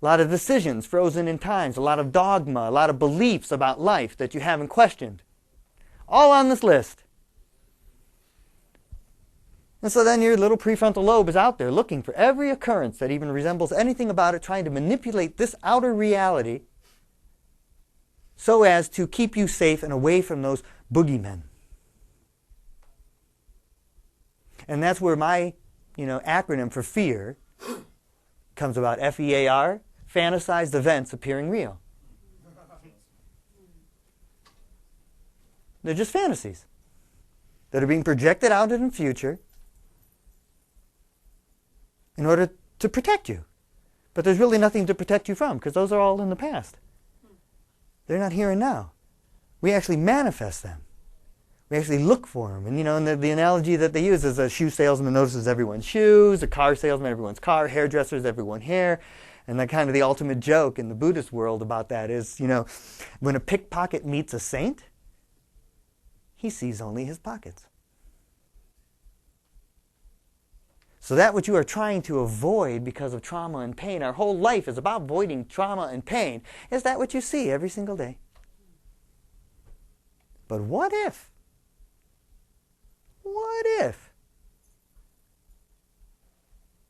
lot of decisions frozen in times, a lot of dogma, a lot of beliefs about life that you haven't questioned. All on this list. And so then your little prefrontal lobe is out there looking for every occurrence that even resembles anything about it, trying to manipulate this outer reality so as to keep you safe and away from those boogeymen. And that's where my, acronym for FEAR comes about. F.E.A.R, Fantasized events appearing real. They're just fantasies that are being projected out in the future in order to protect you. But there's really nothing to protect you from, because those are all in the past. They're not here and now. We actually manifest them. We actually look for them. And the analogy that they use is a shoe salesman notices everyone's shoes, a car salesman everyone's car, hairdressers everyone's hair. And that kind of the ultimate joke in the Buddhist world about that is, when a pickpocket meets a saint, he sees only his pockets. So that which you are trying to avoid because of trauma and pain, our whole life is about avoiding trauma and pain, is that what you see every single day. But what if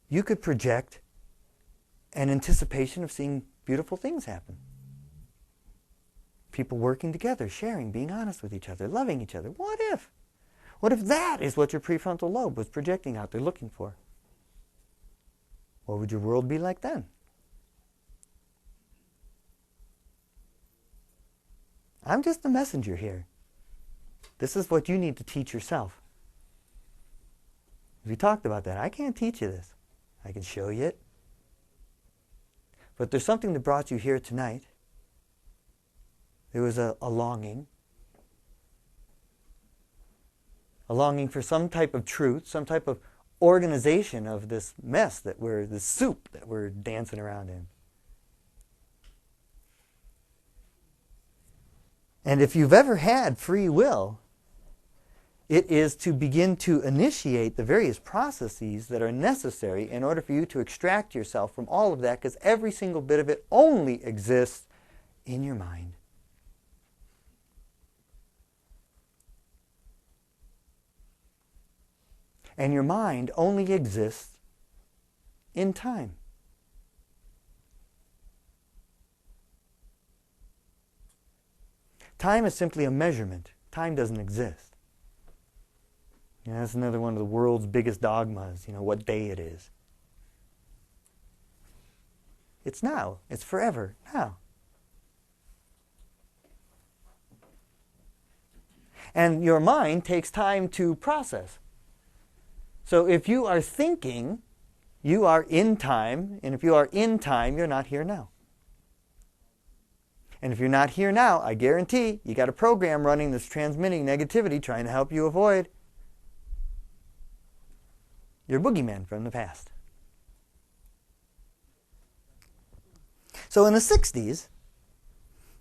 you could project an anticipation of seeing beautiful things happen? People working together, sharing, being honest with each other, loving each other. What if? What if that is what your prefrontal lobe was projecting out there looking for? What would your world be like then? I'm just the messenger here. This is what you need to teach yourself. We talked about that. I can't teach you this. I can show you it. But there's something that brought you here tonight. There was a longing. A longing for some type of truth, some type of organization of this mess this soup that we're dancing around in. And if you've ever had free will, it is to begin to initiate the various processes that are necessary in order for you to extract yourself from all of that, because every single bit of it only exists in your mind. And your mind only exists in time. Time is simply a measurement. Time doesn't exist. That's another one of the world's biggest dogmas, what day it is. It's now. It's forever now. And your mind takes time to process. So if you are thinking, you are in time, and if you are in time, you're not here now. And if you're not here now, I guarantee you got a program running that's transmitting negativity, trying to help you avoid your boogeyman from the past. So in the 60s,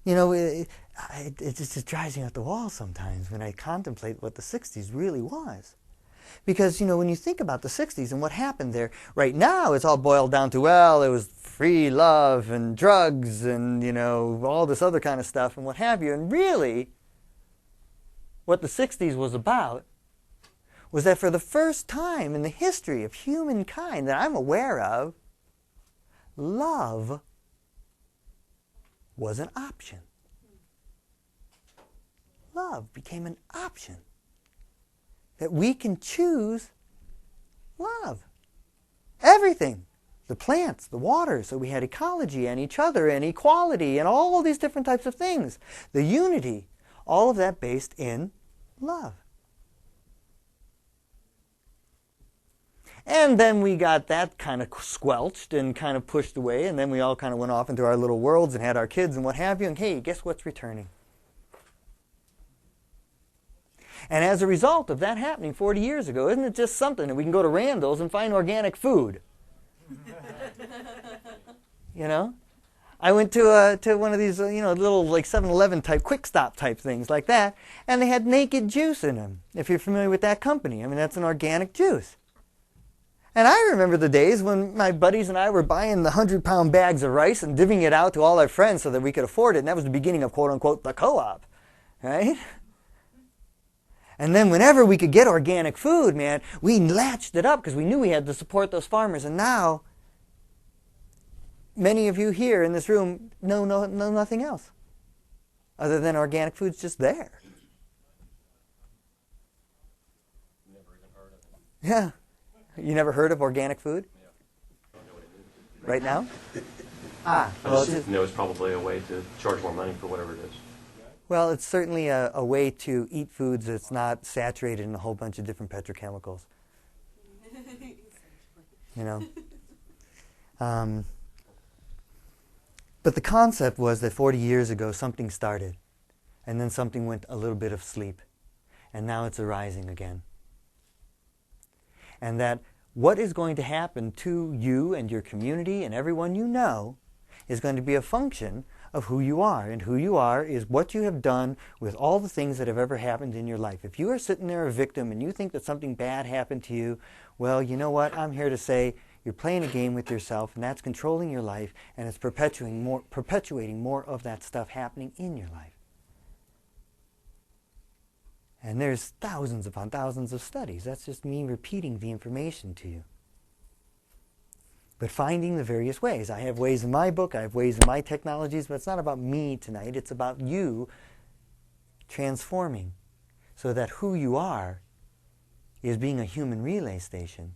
it just drives me up the wall sometimes when I contemplate what the 60s really was. Because, when you think about the 60s and what happened there, right now it's all boiled down to, well, it was free love and drugs and, all this other kind of stuff and what have you. And really, what the 60s was about was that for the first time in the history of humankind that I'm aware of, love was an option. Love became an option. That we can choose love. Everything. The plants, the water. So we had ecology and each other and equality and all these different types of things. The unity. All of that based in love. And then we got that kind of squelched and kind of pushed away. And then we all kind of went off into our little worlds and had our kids and what have you. And hey, guess what's returning? And as a result of that happening 40 years ago, isn't it just something that we can go to Randall's and find organic food? I went to one of these, little like 7-Eleven type, quick stop type things like that, and they had Naked Juice in them, if you're familiar with that company. I mean, that's an organic juice. And I remember the days when my buddies and I were buying the 100-pound bags of rice and divvying it out to all our friends so that we could afford it, and that was the beginning of, quote-unquote, the co-op, right? And then whenever we could get organic food, man, we latched it up because we knew we had to support those farmers. And now, many of you here in this room know nothing else other than organic food's just there. Never even heard of it. Yeah. You never heard of organic food? Yeah. Right now? I just know it's probably a way to charge more money for whatever it is. Well, it's certainly a way to eat foods that's not saturated in a whole bunch of different petrochemicals. But the concept was that 40 years ago something started, and then something went a little bit of sleep, and now it's arising again. And that what is going to happen to you and your community and everyone you know is going to be a function of who you are. And who you are is what you have done with all the things that have ever happened in your life. If you are sitting there a victim and you think that something bad happened to you, well, you know what? I'm here to say you're playing a game with yourself, and that's controlling your life, and it's perpetuating more of that stuff happening in your life. And there's thousands upon thousands of studies. That's just me repeating the information to you. But finding the various ways. I have ways in my book, I have ways in my technologies, but it's not about me tonight. It's about you transforming so that who you are is being a human relay station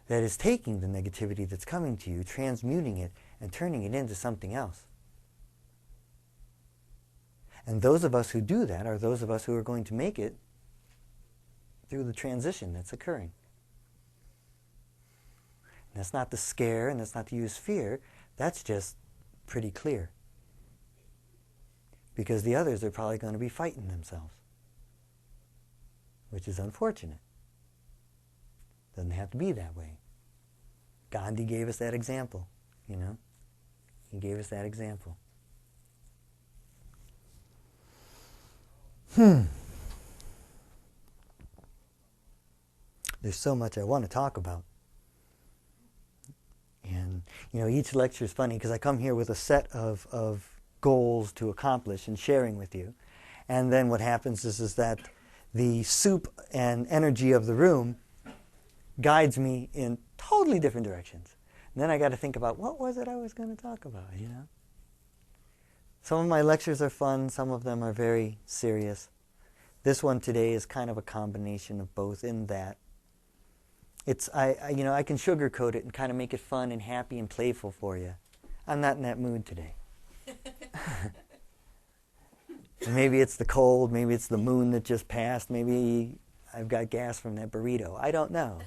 that is taking the negativity that's coming to you, transmuting it, and turning it into something else. And those of us who do that are those of us who are going to make it through the transition that's occurring. And that's not to scare, and that's not to use fear. That's just pretty clear. Because the others are probably going to be fighting themselves, which is unfortunate. Doesn't have to be that way. Gandhi gave us that example, He gave us that example. There's so much I want to talk about. And, each lecture is funny because I come here with a set of goals to accomplish and sharing with you. And then what happens is that the soup and energy of the room guides me in totally different directions. And then I got to think about, what was it I was going to talk about, Some of my lectures are fun, some of them are very serious. This one today is kind of a combination of both in that I can sugarcoat it and kind of make it fun and happy and playful for you. I'm not in that mood today. Maybe it's the cold, maybe it's the moon that just passed, maybe I've got gas from that burrito. I don't know,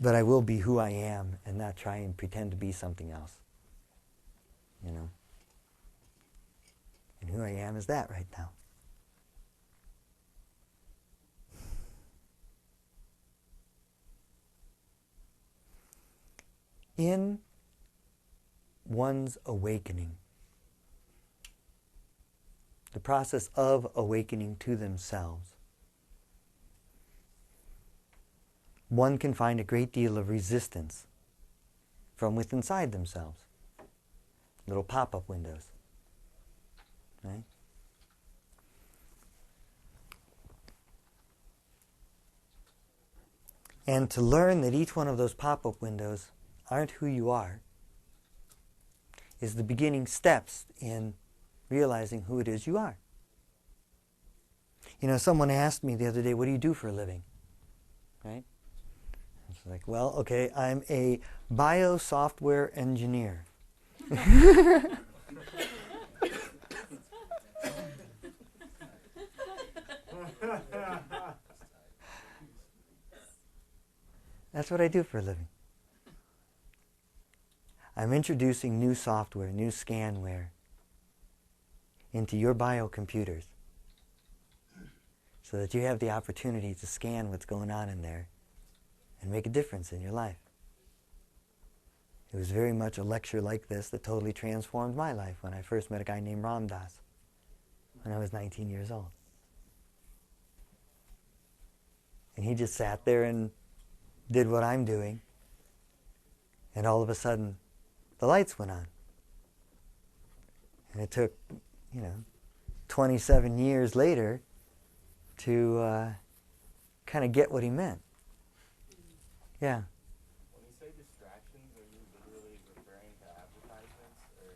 But I will be who I am and not try and pretend to be something else. And who I am is that right now. In one's awakening, the process of awakening to themselves, one can find a great deal of resistance from within inside themselves. Little pop-up windows. Right? And to learn that each one of those pop-up windows aren't who you are is the beginning steps in realizing who it is you are. You know, someone asked me the other day, what do you do for a living? Right? It's like, well, okay, I'm a bio-software engineer. That's what I do for a living. I'm introducing new software, new scanware into your biocomputers so that you have the opportunity to scan what's going on in there and make a difference in your life. It was very much a lecture like this that totally transformed my life when I first met a guy named Ram Dass when I was 19 years old. And he just sat there and did what I'm doing, and all of a sudden the lights went on. And it took, 27 years later to kind of get what he meant. Yeah. When you say distractions, are you literally referring to advertisements, or?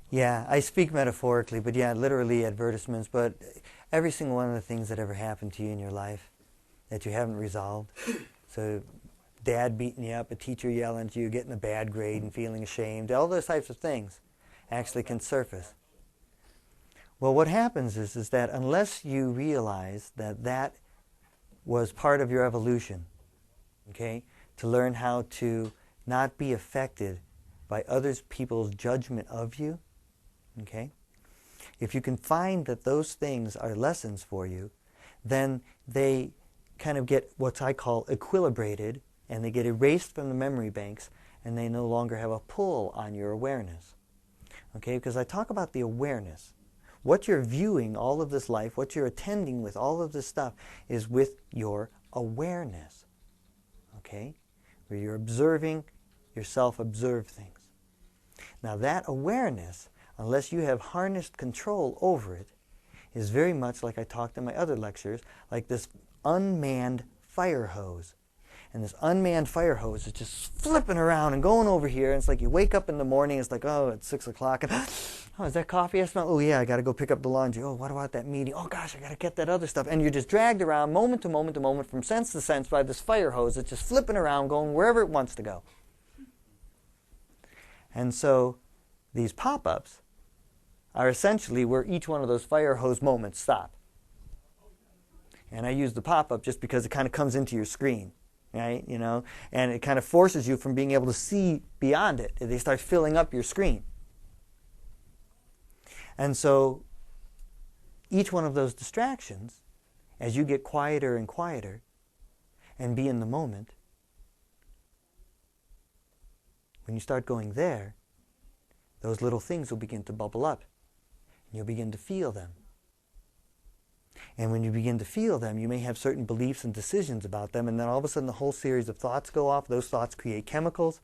Yeah, I speak metaphorically, but yeah, literally advertisements. But every single one of the things that ever happened to you in your life that you haven't resolved. So dad beating you up, a teacher yelling at you, getting a bad grade and feeling ashamed, all those types of things actually can surface. Well, what happens is that unless you realize that that was part of your evolution, okay, to learn how to not be affected by others people's judgment of you, okay, if you can find that those things are lessons for you, then they kind of get what I call equilibrated, and they get erased from the memory banks, and they no longer have a pull on your awareness. Okay, because I talk about the awareness. What you're viewing all of this life, what you're attending with all of this stuff is with your awareness. Okay? Where you're observing yourself observe things. Now that awareness, unless you have harnessed control over it, is very much like I talked in my other lectures, like this unmanned fire hose. And this unmanned fire hose is just flipping around and going over here. And it's like you wake up in the morning, it's like, oh, it's 6 o'clock. And, oh, is that coffee I smell? Oh, yeah, I got to go pick up the laundry. Oh, what about that meeting? Oh, gosh, I got to get that other stuff. And you're just dragged around moment to moment to moment, from sense to sense, by this fire hose that's just flipping around, going wherever it wants to go. And so these pop-ups are essentially where each one of those fire hose moments stop. And I use the pop-up just because it kind of comes into your screen. Right, and it kind of forces you from being able to see beyond it. They start filling up your screen. And so each one of those distractions, as you get quieter and quieter and be in the moment, when you start going there, those little things will begin to bubble up, and you'll begin to feel them. And when you begin to feel them, you may have certain beliefs and decisions about them, and then all of a sudden a whole series of thoughts go off. Those thoughts create chemicals,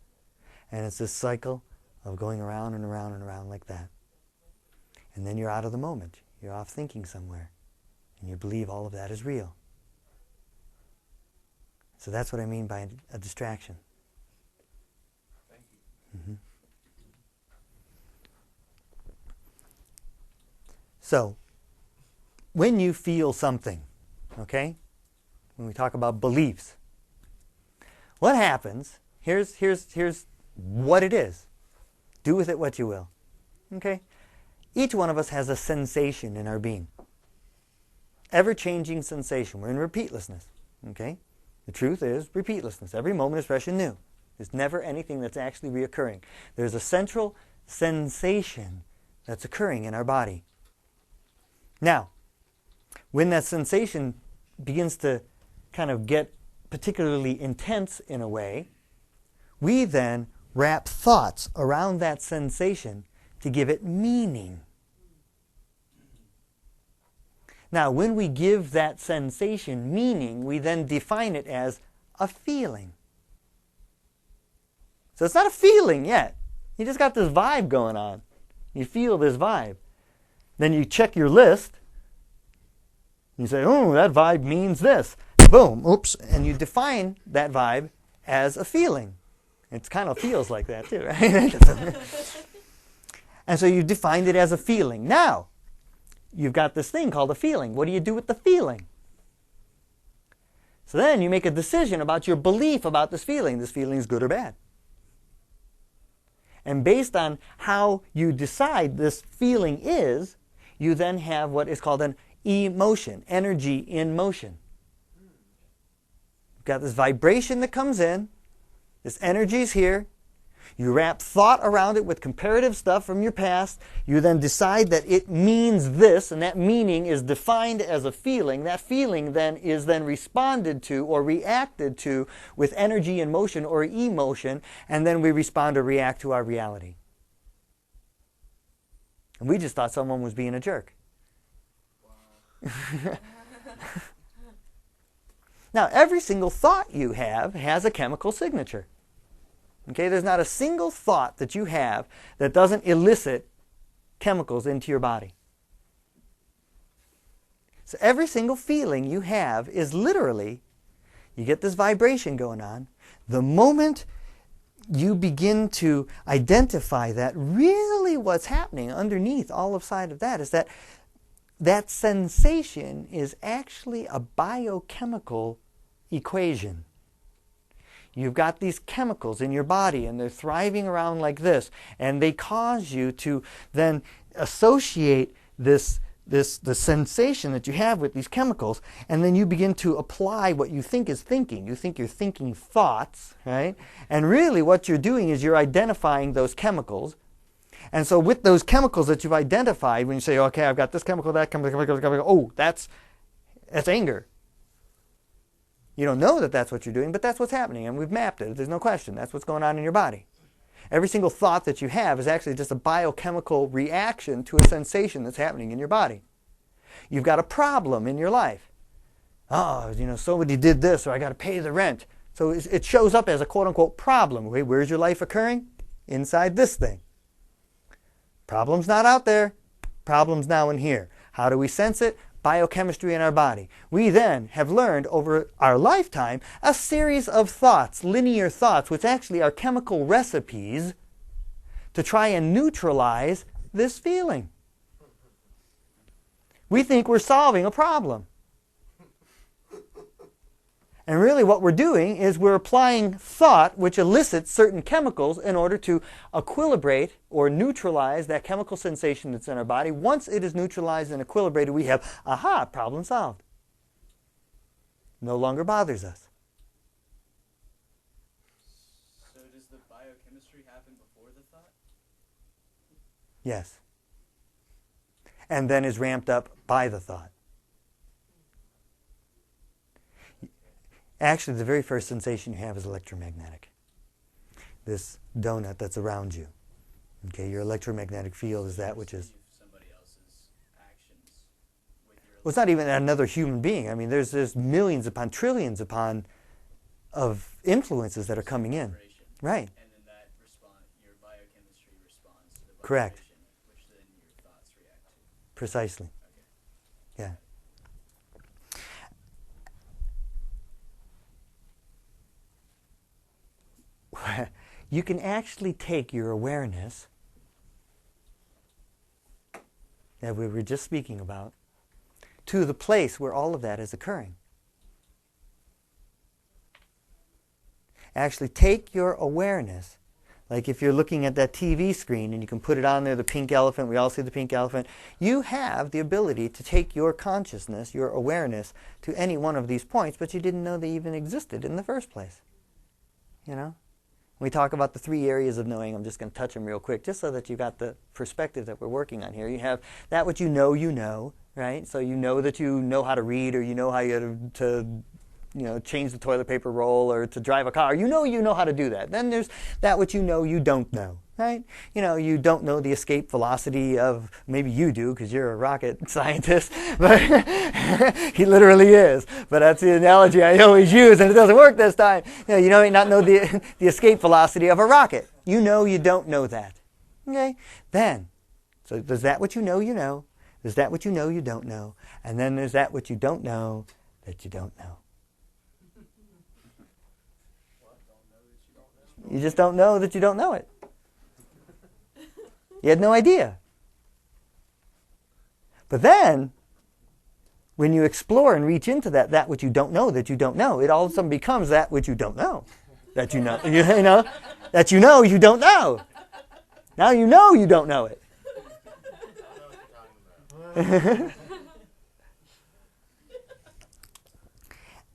and it's this cycle of going around and around and around like that. And then you're out of the moment. You're off thinking somewhere, and you believe all of that is real. So that's what I mean by a distraction. Thank you. Mm-hmm. So, when you feel something, okay, when we talk about beliefs, what happens, here's what it is. Do with it what you will. Okay? Each one of us has a sensation in our being. Ever-changing sensation. We're in repeatlessness. Okay? The truth is repeatlessness. Every moment is fresh and new. There's never anything that's actually reoccurring. There's a central sensation that's occurring in our body. Now, when that sensation begins to kind of get particularly intense in a way, we then wrap thoughts around that sensation to give it meaning. Now, when we give that sensation meaning, we then define it as a feeling. So it's not a feeling yet. You just got this vibe going on. You feel this vibe. Then you check your list. You say, oh, that vibe means this. Boom, oops. And you define that vibe as a feeling. It kind of feels like that too, right? And so you defined it as a feeling. Now, you've got this thing called a feeling. What do you do with the feeling? So then you make a decision about your belief about this feeling. This feeling is good or bad. And based on how you decide this feeling is, you then have what is called an emotion, energy in motion. You've got this vibration that comes in. This energy is here. You wrap thought around it with comparative stuff from your past. You then decide that it means this, and that meaning is defined as a feeling. That feeling then is responded to or reacted to with energy in motion or emotion, and then we respond or react to our reality. And we just thought someone was being a jerk. Wow. Now, every single thought you have has a chemical signature. Okay, there's not a single thought that you have that doesn't elicit chemicals into your body. So every single feeling you have is literally, you get this vibration going on. The moment you begin to identify that, really what's happening underneath all of side of that is that that sensation is actually a biochemical equation. You've got these chemicals in your body and they're thriving around like this, and they cause you to then associate the sensation that you have with these chemicals, and then you begin to apply what you think is thinking. You think you're thinking thoughts, right? And really what you're doing is you're identifying those chemicals. And so with those chemicals that you've identified, when you say, okay, I've got this chemical, that chemical, oh, that's anger. You don't know that that's what you're doing, but that's what's happening, and we've mapped it. There's no question. That's what's going on in your body. Every single thought that you have is actually just a biochemical reaction to a sensation that's happening in your body. You've got a problem in your life. Oh, somebody did this, or I got to pay the rent. So it shows up as a quote-unquote problem. Okay, where's your life occurring? Inside this thing. Problem's not out there. Problem's now in here. How do we sense it? Biochemistry in our body. We then have learned over our lifetime a series of thoughts, linear thoughts, which actually are chemical recipes to try and neutralize this feeling. We think we're solving a problem. And really what we're doing is we're applying thought which elicits certain chemicals in order to equilibrate or neutralize that chemical sensation that's in our body. Once it is neutralized and equilibrated, we have, aha, problem solved. No longer bothers us. So does the biochemistry happen before the thought? Yes. And then is ramped up by the thought. Actually, the very first sensation you have is electromagnetic. This donut that's around you. Okay, your electromagnetic field is that which is... Somebody else's actions with your... Well, it's not even another human being. I mean, there's millions upon trillions upon of influences that are coming in. Right. And then that your biochemistry responds to the vibration, Correct. which then your thoughts react to. Precisely. Okay. Yeah. You can actually take your awareness that we were just speaking about to the place where all of that is occurring. Actually take your awareness, like if you're looking at that TV screen and you can put it on there, the pink elephant, we all see the pink elephant, you have the ability to take your consciousness, your awareness, to any one of these points, but you didn't know they even existed in the first place. You know? When we talk about the 3 areas of knowing, I'm just going to touch them real quick, just so that you got the perspective that we're working on here. You have that which you know, right? So you know that you know how to read, or you know how to change the toilet paper roll, or to drive a car. You know how to do that. Then there's that which you don't know, right? You know, you don't know the escape velocity of, maybe you do because you're a rocket scientist, but he literally is. But that's the analogy I always use, and it doesn't work this time. You may not know the escape velocity of a rocket. You know you don't know that. Okay? Then, so there's that what you know you know. There's that what you know you don't know. And then there's that what you don't know that you don't know. You just don't know that you don't know it. You had no idea. But then, when you explore and reach into that which you don't know that you don't know, it all of a sudden becomes that which you don't know. That you know, that you know you don't know. Now you know you don't know it.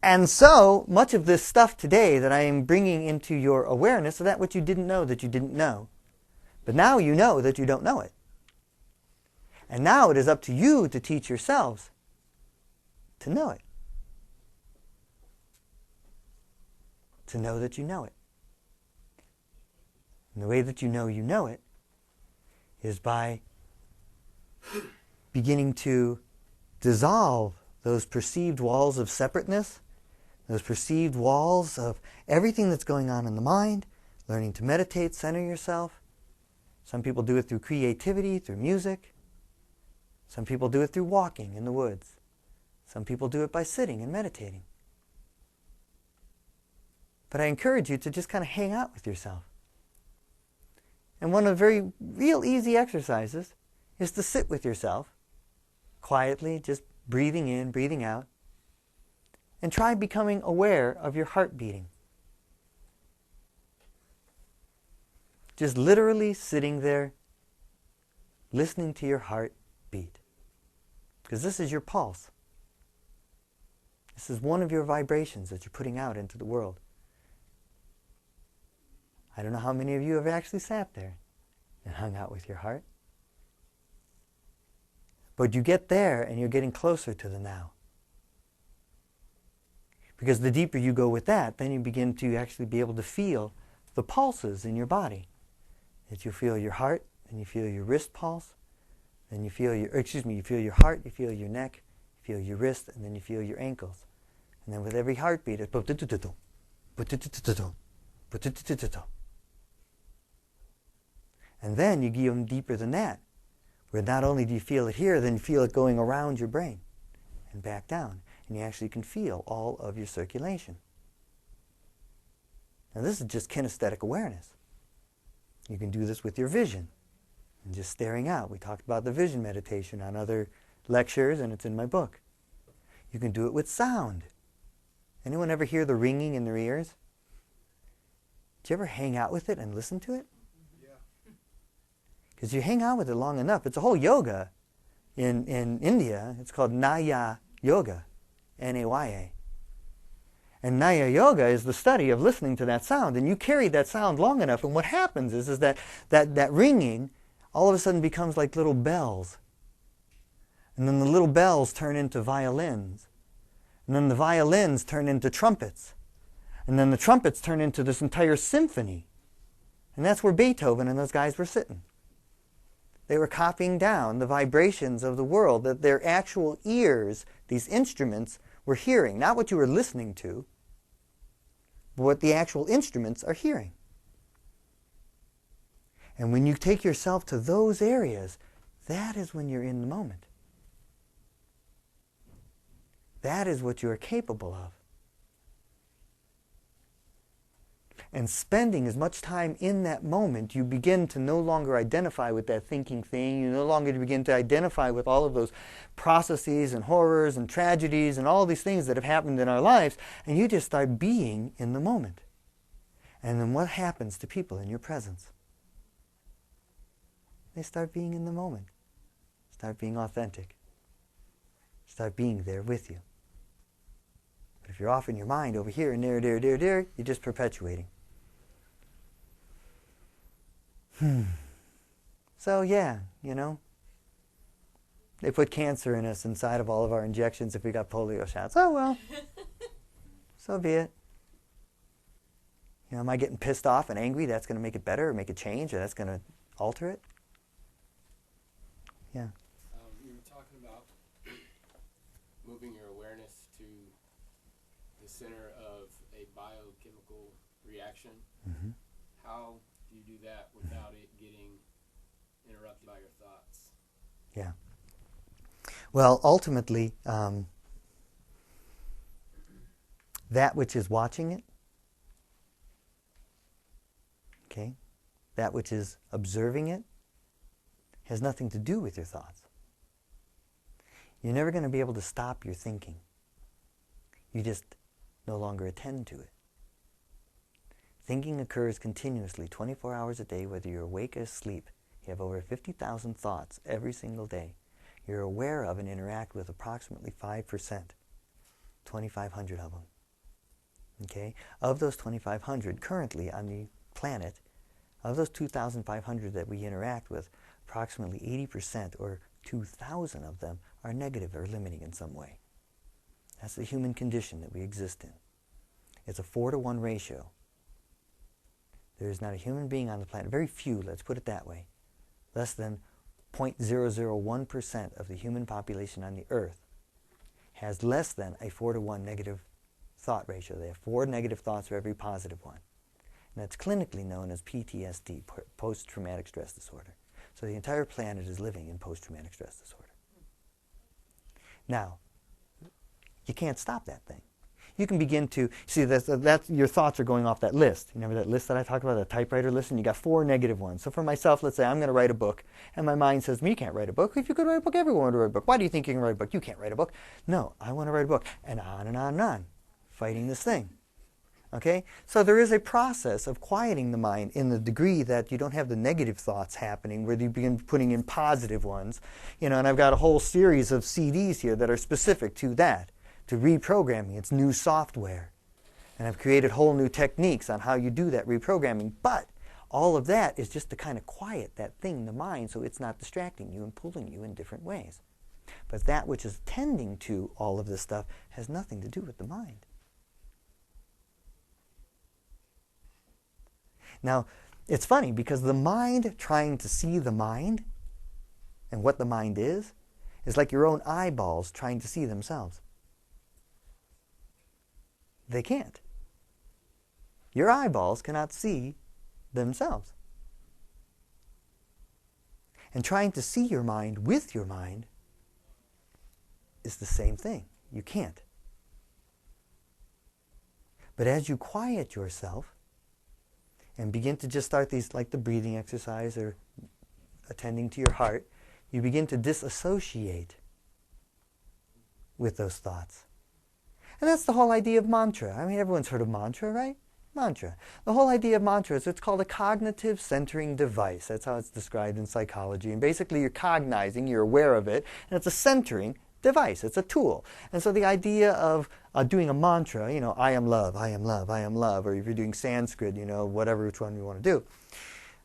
And so much of this stuff today that I am bringing into your awareness is that what you didn't know that you didn't know. But now you know that you don't know it. And now it is up to you to teach yourselves to know it. To know that you know it. And the way that you know it is by beginning to dissolve those perceived walls of separateness, those perceived walls of everything that's going on in the mind, learning to meditate, center yourself. Some people do it through creativity, through music. Some people do it through walking in the woods. Some people do it by sitting and meditating. But I encourage you to just kind of hang out with yourself. And one of the very real easy exercises is to sit with yourself quietly, just breathing in, breathing out, and try becoming aware of your heart beating. Just literally sitting there, listening to your heart beat. Because this is your pulse. This is one of your vibrations that you're putting out into the world. I don't know how many of you have actually sat there and hung out with your heart. But you get there and you're getting closer to the now. Because the deeper you go with that, then you begin to actually be able to feel the pulses in your body. That you feel your heart, and you feel your wrist pulse, then you feel you feel your heart, you feel your neck, you feel your wrist, and then you feel your ankles. And then with every heartbeat, it's and then you go even deeper than that, where not only do you feel it here, then you feel it going around your brain and back down. And you actually can feel all of your circulation. Now this is just kinesthetic awareness. You can do this with your vision and just staring out. We talked about the vision meditation on other lectures, and it's in my book. You can do it with sound. Anyone ever hear the ringing in their ears? Do you ever hang out with it and listen to it? Because you hang out with it long enough. It's a whole yoga in India. It's called Naya Yoga, N-A-Y-A. And Naya Yoga is the study of listening to that sound. And you carry that sound long enough, and what happens is that ringing all of a sudden becomes like little bells. And then the little bells turn into violins. And then the violins turn into trumpets. And then the trumpets turn into this entire symphony. And that's where Beethoven and those guys were sitting. They were copying down the vibrations of the world that their actual ears, these instruments, were hearing. Not what you were listening to, but what the actual instruments are hearing. And when you take yourself to those areas, that is when you're in the moment. That is what you are capable of. And spending as much time in that moment, you begin to no longer identify with that thinking thing. You no longer begin to identify with all of those processes and horrors and tragedies and all these things that have happened in our lives. And you just start being in the moment. And then what happens to people in your presence? They start being in the moment. Start being authentic. Start being there with you. But if you're off in your mind over here and there, you're just perpetuating. So yeah, they put cancer in us inside of all of our injections if we got polio shots. Oh well, so be it. You know, am I getting pissed off and angry? That's going to make it better or make it change, or that's going to alter it? Yeah. You were talking about moving your awareness to the center of a biochemical reaction. Mm-hmm. How do you do that without it getting interrupted by your thoughts? Yeah. Well, ultimately, that which is watching it, okay, that which is observing it, has nothing to do with your thoughts. You're never going to be able to stop your thinking. You just no longer attend to it. Thinking occurs continuously, 24 hours a day, whether you're awake or asleep. You have over 50,000 thoughts every single day. You're aware of and interact with approximately 5%, 2,500 of them. Okay? Of those 2,500, currently on the planet, of those 2,500 that we interact with, approximately 80% or 2,000 of them are negative or limiting in some way. That's the human condition that we exist in. It's a 4-to-1 ratio. There is not a human being on the planet, very few, let's put it that way, less than 0.001% of the human population on the earth has less than a 4-to-1 negative thought ratio. They have 4 negative thoughts for every positive one. And that's clinically known as PTSD, post-traumatic stress disorder. So the entire planet is living in post-traumatic stress disorder. Now, you can't stop that thing. You can begin to see that your thoughts are going off that list. You remember that list that I talked about, the typewriter list, and you got 4 negative ones. So for myself, let's say I'm going to write a book, and my mind says, "You can't write a book. If you could write a book, everyone would write a book. Why do you think you can write a book? You can't write a book." No, I want to write a book, and on and on and on, fighting this thing. Okay? So there is a process of quieting the mind in the degree that you don't have the negative thoughts happening, where you begin putting in positive ones. You know, and I've got a whole series of CDs here that are specific to that, to reprogramming. It's new software. And I've created whole new techniques on how you do that reprogramming. But all of that is just to kind of quiet that thing, the mind, so it's not distracting you and pulling you in different ways. But that which is tending to all of this stuff has nothing to do with the mind. Now, it's funny because the mind trying to see the mind and what the mind is like your own eyeballs trying to see themselves. They can't. Your eyeballs cannot see themselves. And trying to see your mind with your mind is the same thing. You can't. But as you quiet yourself and begin to just start these, like the breathing exercise or attending to your heart, you begin to disassociate with those thoughts. And that's the whole idea of mantra. I mean, everyone's heard of mantra, right? Mantra. The whole idea of mantra is it's called a cognitive centering device. That's how it's described in psychology. And basically you're cognizing, you're aware of it, and it's a centering device. It's a tool. And so the idea of doing a mantra, you know, I am love, I am love, I am love, or if you're doing Sanskrit, you know, whatever, which one you want to do.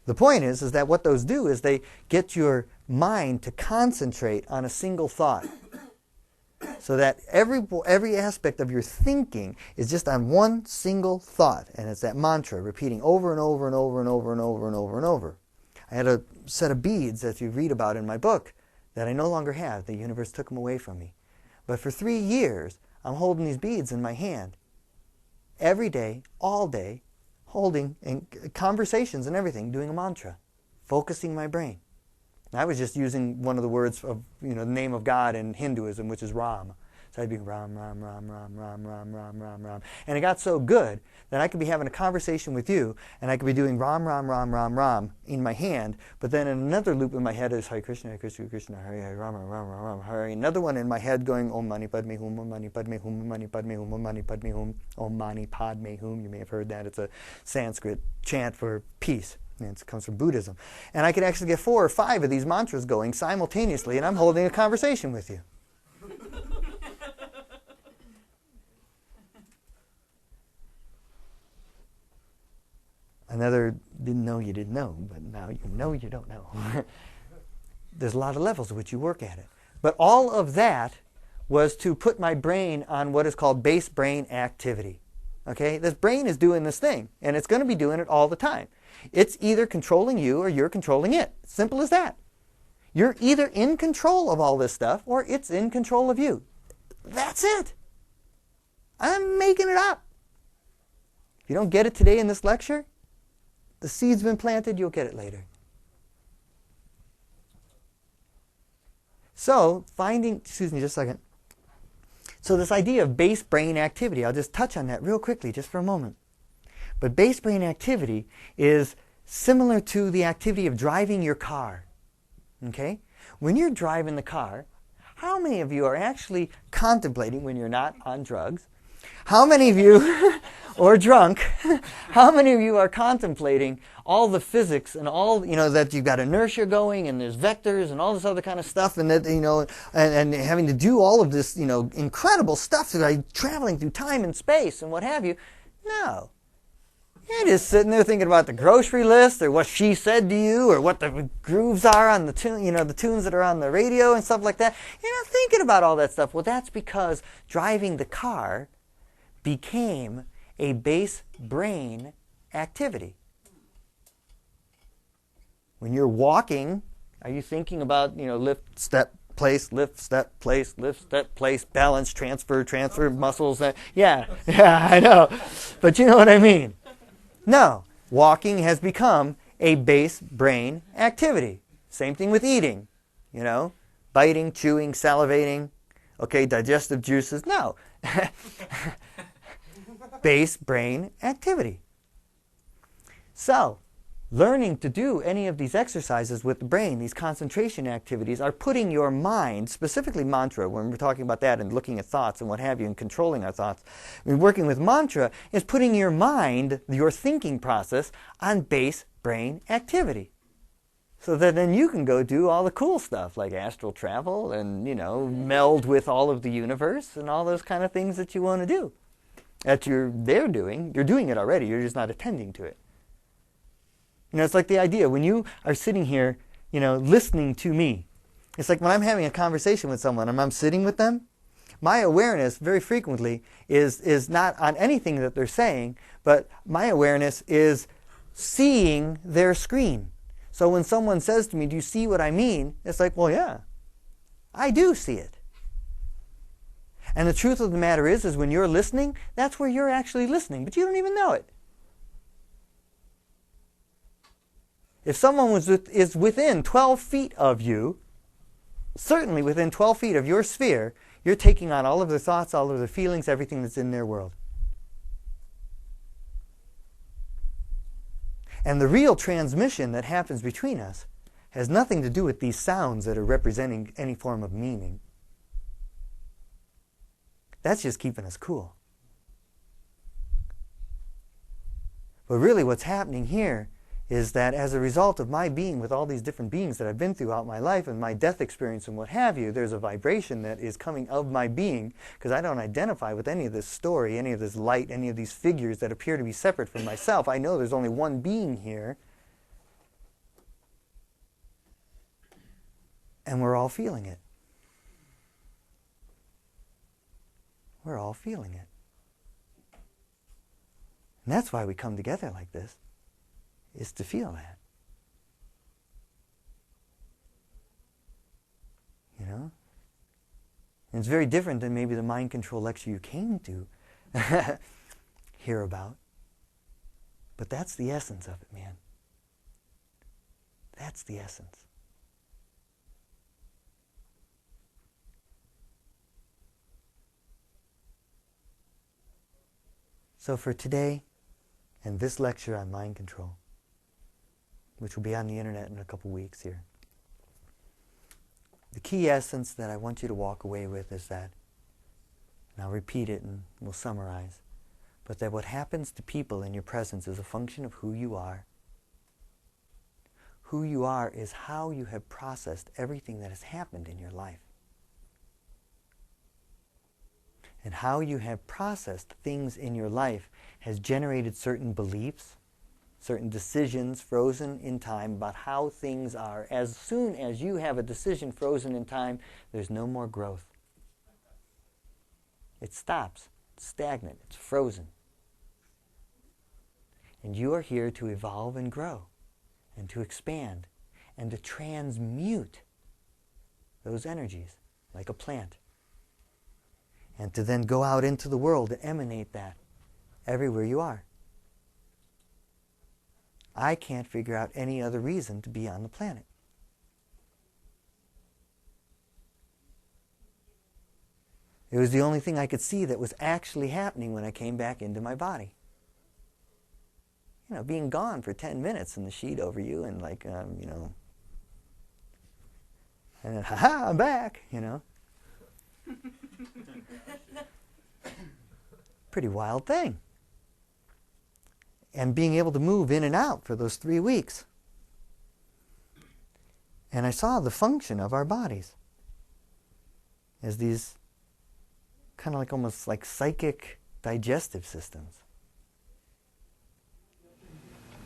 The point is that what those do is they get your mind to concentrate on a single thought. So that every aspect of your thinking is just on one single thought. And it's that mantra repeating over and over and over and over and over and over and over. I had a set of beads that you read about in my book that I no longer have. The universe took them away from me. But for 3 years, I'm holding these beads in my hand. Every day, all day, holding in conversations and everything, doing a mantra, focusing my brain. I was just using one of the words of, you know, the name of God in Hinduism, which is Ram. So I'd be Ram, Ram, Ram, Ram, Ram, Ram, Ram, Ram, Ram. And it got so good that I could be having a conversation with you, and I could be doing Ram, Ram, Ram, Ram, Ram in my hand, but then in another loop in my head is Hare Krishna, Krishna, Krishna, Hare Hare, Ram, Ram, Ram, Ram, Hare. Another one in my head going Om Mani Padme Hum, Om Mani Padme Hum, Om Mani Padme Hum, Om Mani Padme Hum, Om Mani Padme Hum. You may have heard that. It's a Sanskrit chant for peace. It comes from Buddhism. And I could actually get 4 or 5 of these mantras going simultaneously, and I'm holding a conversation with you. Another didn't know you didn't know, but now you know you don't know. There's a lot of levels at which you work at it. But all of that was to put my brain on what is called base brain activity. Okay? This brain is doing this thing, and it's going to be doing it all the time. It's either controlling you or you're controlling it. Simple as that. You're either in control of all this stuff or it's in control of you. That's it. I'm making it up. If you don't get it today in this lecture, the seed's been planted, you'll get it later. So, excuse me just a second. So this idea of base brain activity, I'll just touch on that real quickly, just for a moment. But base brain activity is similar to the activity of driving your car. Okay? When you're driving the car, how many of you are actually contemplating, when you're not on drugs, how many of you, or drunk, how many of you are contemplating all the physics and all, that you've got inertia going and there's vectors and all this other kind of stuff, and that, and having to do all of this, incredible stuff, like traveling through time and space and what have you? No. You're just sitting there thinking about the grocery list or what she said to you or what the grooves are on the tune, the tunes that are on the radio and stuff like that. You're not thinking about all that stuff. Well, that's because driving the car became a base brain activity. When you're walking, are you thinking about, lift, step, place, lift, step, place, lift, step, place, balance, transfer muscles? Yeah, I know. But you know what I mean. No, walking has become a base brain activity. Same thing with eating, biting, chewing, salivating, digestive juices. No. Base brain activity. So, learning to do any of these exercises with the brain, these concentration activities, are putting your mind, specifically mantra, when we're talking about that and looking at thoughts and what have you and controlling our thoughts, working with mantra is putting your mind, your thinking process, on base brain activity. So that then you can go do all the cool stuff like astral travel and, meld with all of the universe and all those kind of things that you want to do. That you're doing it already, you're just not attending to it. It's like the idea, when you are sitting here, listening to me, it's like when I'm having a conversation with someone and I'm sitting with them, my awareness very frequently is not on anything that they're saying, but my awareness is seeing their screen. So when someone says to me, do you see what I mean? It's like, well, yeah, I do see it. And the truth of the matter is when you're listening, that's where you're actually listening, but you don't even know it. If someone is within 12 feet of you, certainly within 12 feet of your sphere, you're taking on all of their thoughts, all of their feelings, everything that's in their world. And the real transmission that happens between us has nothing to do with these sounds that are representing any form of meaning. That's just keeping us cool. But really what's happening here is that as a result of my being with all these different beings that I've been throughout my life and my death experience and what have you, there's a vibration that is coming of my being, because I don't identify with any of this story, any of this light, any of these figures that appear to be separate from myself. I know there's only one being here, and we're all feeling it. We're all feeling it. And that's why we come together like this, is to feel that. And it's very different than maybe the mind control lecture you came to hear about. But that's the essence of it, man. That's the essence. So for today, and this lecture on mind control, which will be on the internet in a couple weeks here, the key essence that I want you to walk away with is that, and I'll repeat it and we'll summarize, but that what happens to people in your presence is a function of who you are. Who you are is how you have processed everything that has happened in your life. And how you have processed things in your life has generated certain beliefs, certain decisions frozen in time about how things are. As soon as you have a decision frozen in time, there's no more growth. It stops. It's stagnant. It's frozen. And you are here to evolve and grow and to expand and to transmute those energies like a plant. And to then go out into the world and emanate that everywhere you are. I can't figure out any other reason to be on the planet. It was the only thing I could see that was actually happening when I came back into my body. You know, being gone for 10 minutes in the sheet over you and like, you know, and then, ha-ha, I'm back, you know. Pretty wild thing. And being able to move in and out for those 3 weeks. And I saw the function of our bodies as these kind of like almost like psychic digestive systems.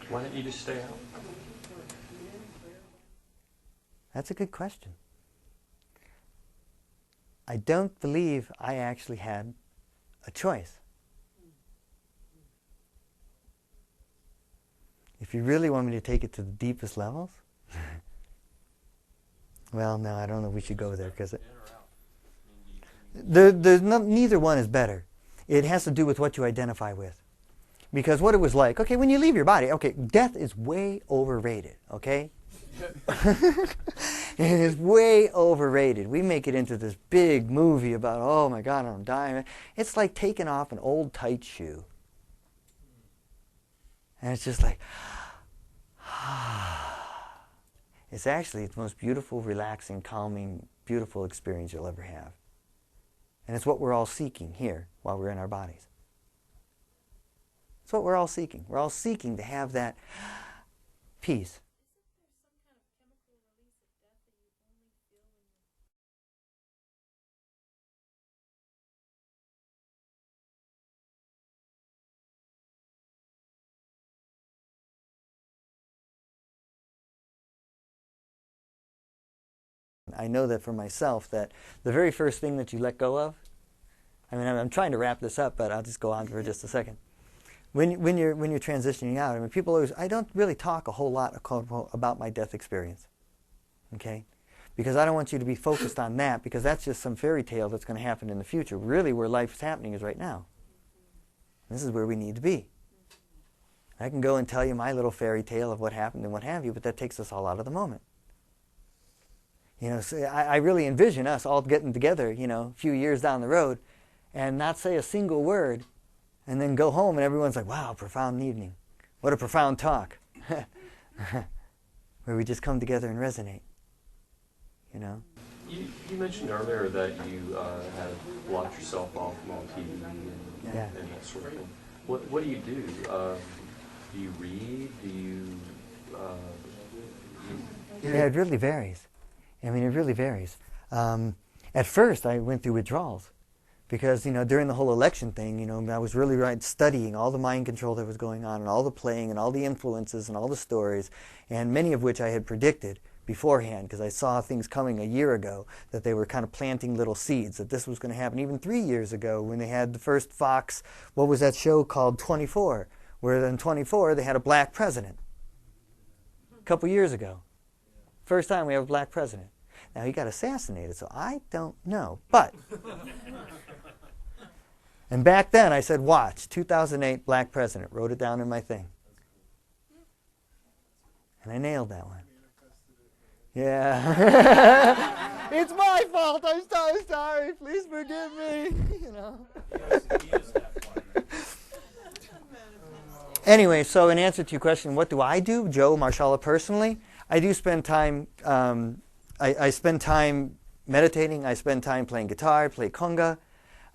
Why don't you just stay out? That's a good question. I don't believe I actually had a choice. If you really want me to take it to the deepest levels, well, no, I don't know if we should go there because neither one is better. It has to do with what you identify with. Because what it was like, okay, when you leave your body, okay, death is way overrated, okay? It is way overrated. We make it into this big movie about, oh my God, I'm dying. It's like taking off an old tight shoe. And it's just like, it's actually the most beautiful, relaxing, calming, beautiful experience you'll ever have. And it's what we're all seeking here while we're in our bodies. It's what we're all seeking. We're all seeking to have that peace. I know that for myself that the very first thing that you let go of, I mean, I'm trying to wrap this up, but I'll just go on for just a second. When you're transitioning out, I mean, people always, I don't really talk a whole lot about my death experience, okay? Because I don't want you to be focused on that, because that's just some fairy tale that's going to happen in the future. Really, where life is happening is right now. This is where we need to be. I can go and tell you my little fairy tale of what happened and what have you, but that takes us all out of the moment. You know, so I really envision us all getting together, you know, a few years down the road and not say a single word and then go home and everyone's like, wow, profound evening. What a profound talk. Where we just come together and resonate, you know. You mentioned earlier that you had blocked yourself off from all TV and that sort of thing. What do you do? Do you read? Do you... Yeah, it really varies. I mean, it really varies. At first, I went through withdrawals because, you know, during the whole election thing, you know, I was really studying all the mind control that was going on and all the playing and all the influences and all the stories, and many of which I had predicted beforehand because I saw things coming a year ago that they were kind of planting little seeds that this was going to happen. Even 3 years ago when they had the first Fox, what was that show called 24, where in 24 they had a black president. A couple years ago. First time we have a black president. Now, he got assassinated, so I don't know. But, and back then I said, watch, 2008 black president. Wrote it down in my thing. And I nailed that one. Yeah. It's my fault. I'm so sorry. Please forgive me. You know. Anyway, so in answer to your question, what do I do, Joe Marshalla personally? I do spend time, I spend time meditating, I spend time playing guitar, play conga.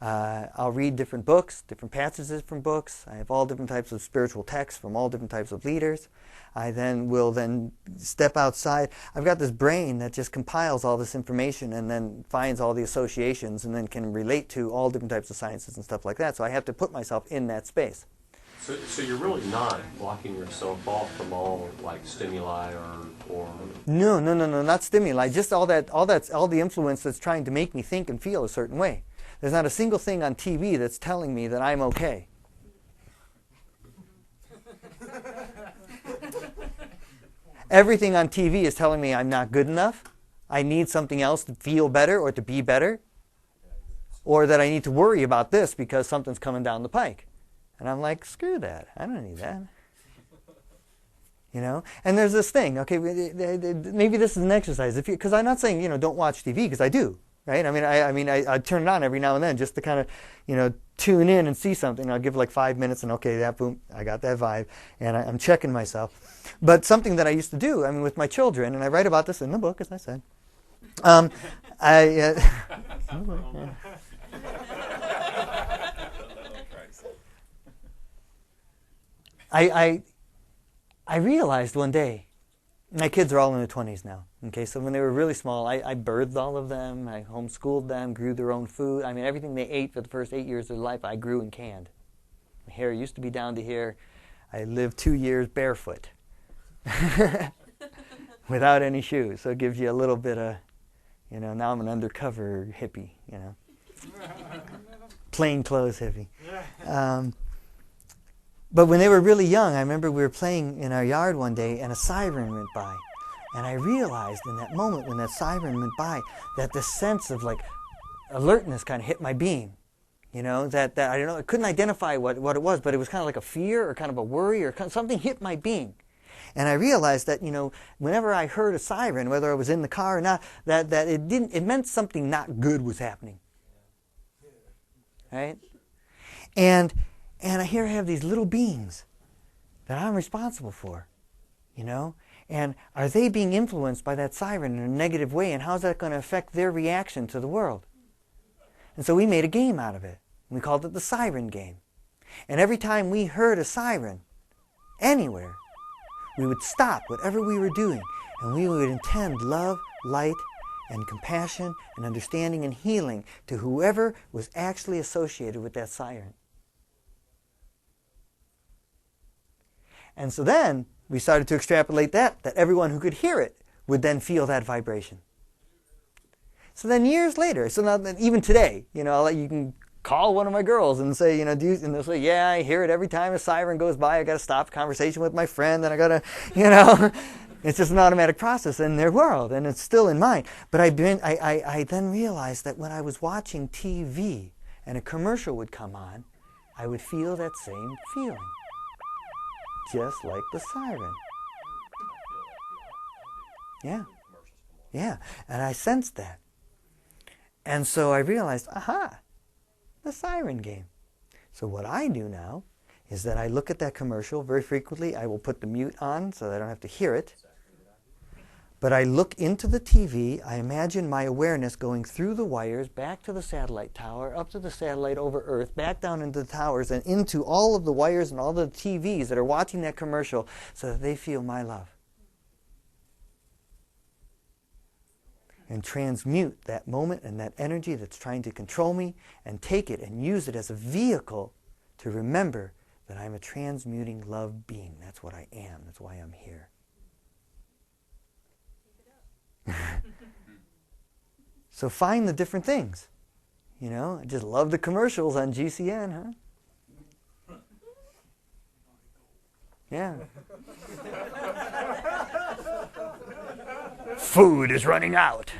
I'll read different books, different passages from books. I have all different types of spiritual texts from all different types of leaders. I then will step outside. I've got this brain that just compiles all this information and then finds all the associations and then can relate to all different types of sciences and stuff like that. So I have to put myself in that space. So you're really not blocking yourself off from all like stimuli or No, not stimuli. Just all the influence that's trying to make me think and feel a certain way. There's not a single thing on TV that's telling me that I'm okay. everything on TV is telling me I'm not good enough. I need something else to feel better or to be better. Or that I need to worry about this because something's coming down the pike. And I'm like, screw that. I don't need that. You know? And there's this thing, okay, maybe this is an exercise. Because I'm not saying, don't watch TV, because I do. Right? I turn it on every now and then just to kind of, tune in and see something. I'll give like 5 minutes and okay, that boom, I got that vibe. And I'm checking myself. But something that I used to do, with my children, and I write about this in the book, as I said. I realized one day, my kids are all in their 20s now. Okay, so when they were really small, I birthed all of them. I homeschooled them, grew their own food. Everything they ate for the first 8 years of their life, I grew and canned. My hair used to be down to here. I lived 2 years barefoot without any shoes. So it gives you a little bit of, now I'm an undercover hippie, plain clothes hippie. But when they were really young, I remember we were playing in our yard one day and a siren went by. And I realized in that moment when that siren went by that the sense of like alertness kind of hit my being. That I don't know, I couldn't identify what it was, but it was kind of like a fear or kind of a worry or something hit my being. And I realized that, whenever I heard a siren, whether I was in the car or not, that it meant something not good was happening. Right? And here I have these little beings that I'm responsible for, And are they being influenced by that siren in a negative way? And how's that going to affect their reaction to the world? And so we made a game out of it. We called it the siren game. And every time we heard a siren, anywhere, we would stop whatever we were doing, and we would intend love, light, and compassion, and understanding and healing to whoever was actually associated with that siren. And so then we started to extrapolate that everyone who could hear it would then feel that vibration. So then years later, so now even today, you can call one of my girls and say, and they'll say, yeah, I hear it every time a siren goes by. I got to stop a conversation with my friend, and I got to, it's just an automatic process in their world, and it's still in mine. But I then realized that when I was watching TV and a commercial would come on, I would feel that same feeling. Just like the siren. Yeah. Yeah. And I sensed that. And so I realized, aha, the siren game. So what I do now is that I look at that commercial very frequently. I will put the mute on so that I don't have to hear it. But I look into the TV, I imagine my awareness going through the wires, back to the satellite tower, up to the satellite over Earth, back down into the towers, and into all of the wires and all the TVs that are watching that commercial so that they feel my love. And transmute that moment and that energy that's trying to control me and take it and use it as a vehicle to remember that I'm a transmuting love being. That's what I am. That's why I'm here. So find the different things. I just love the commercials on GCN, huh? Yeah. Food is running out,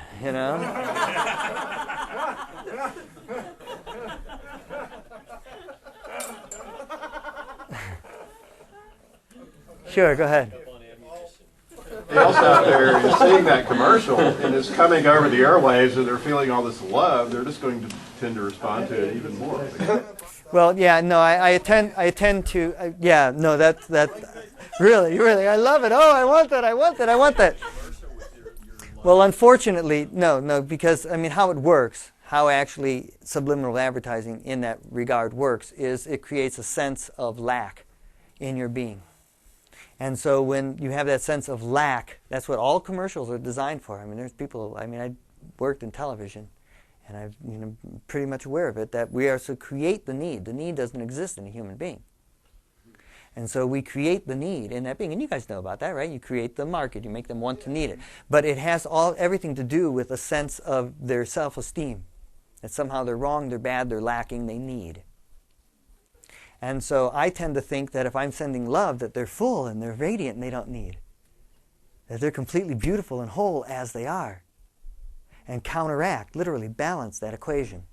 Sure, go ahead. Else out there is seeing that commercial and it's coming over the airwaves and they're feeling all this love, they're just going to tend to respond to it even more. Well, yeah, no, I tend to, yeah, no, that's really, I love it. Oh, I want that. Well, unfortunately, no, because, how it works, how actually subliminal advertising in that regard works is it creates a sense of lack in your being. And so when you have that sense of lack, that's what all commercials are designed for. There's people, I worked in television, and I'm pretty much aware of it, that we are to create the need. The need doesn't exist in a human being. And so we create the need in that being. And you guys know about that, right? You create the market. You make them want to need it. But it has everything to do with a sense of their self-esteem. That somehow they're wrong, they're bad, they're lacking, they need. And so I tend to think that if I'm sending love, that they're full and they're radiant and they don't need. that they're completely beautiful and whole as they are, and counteract, literally balance that equation.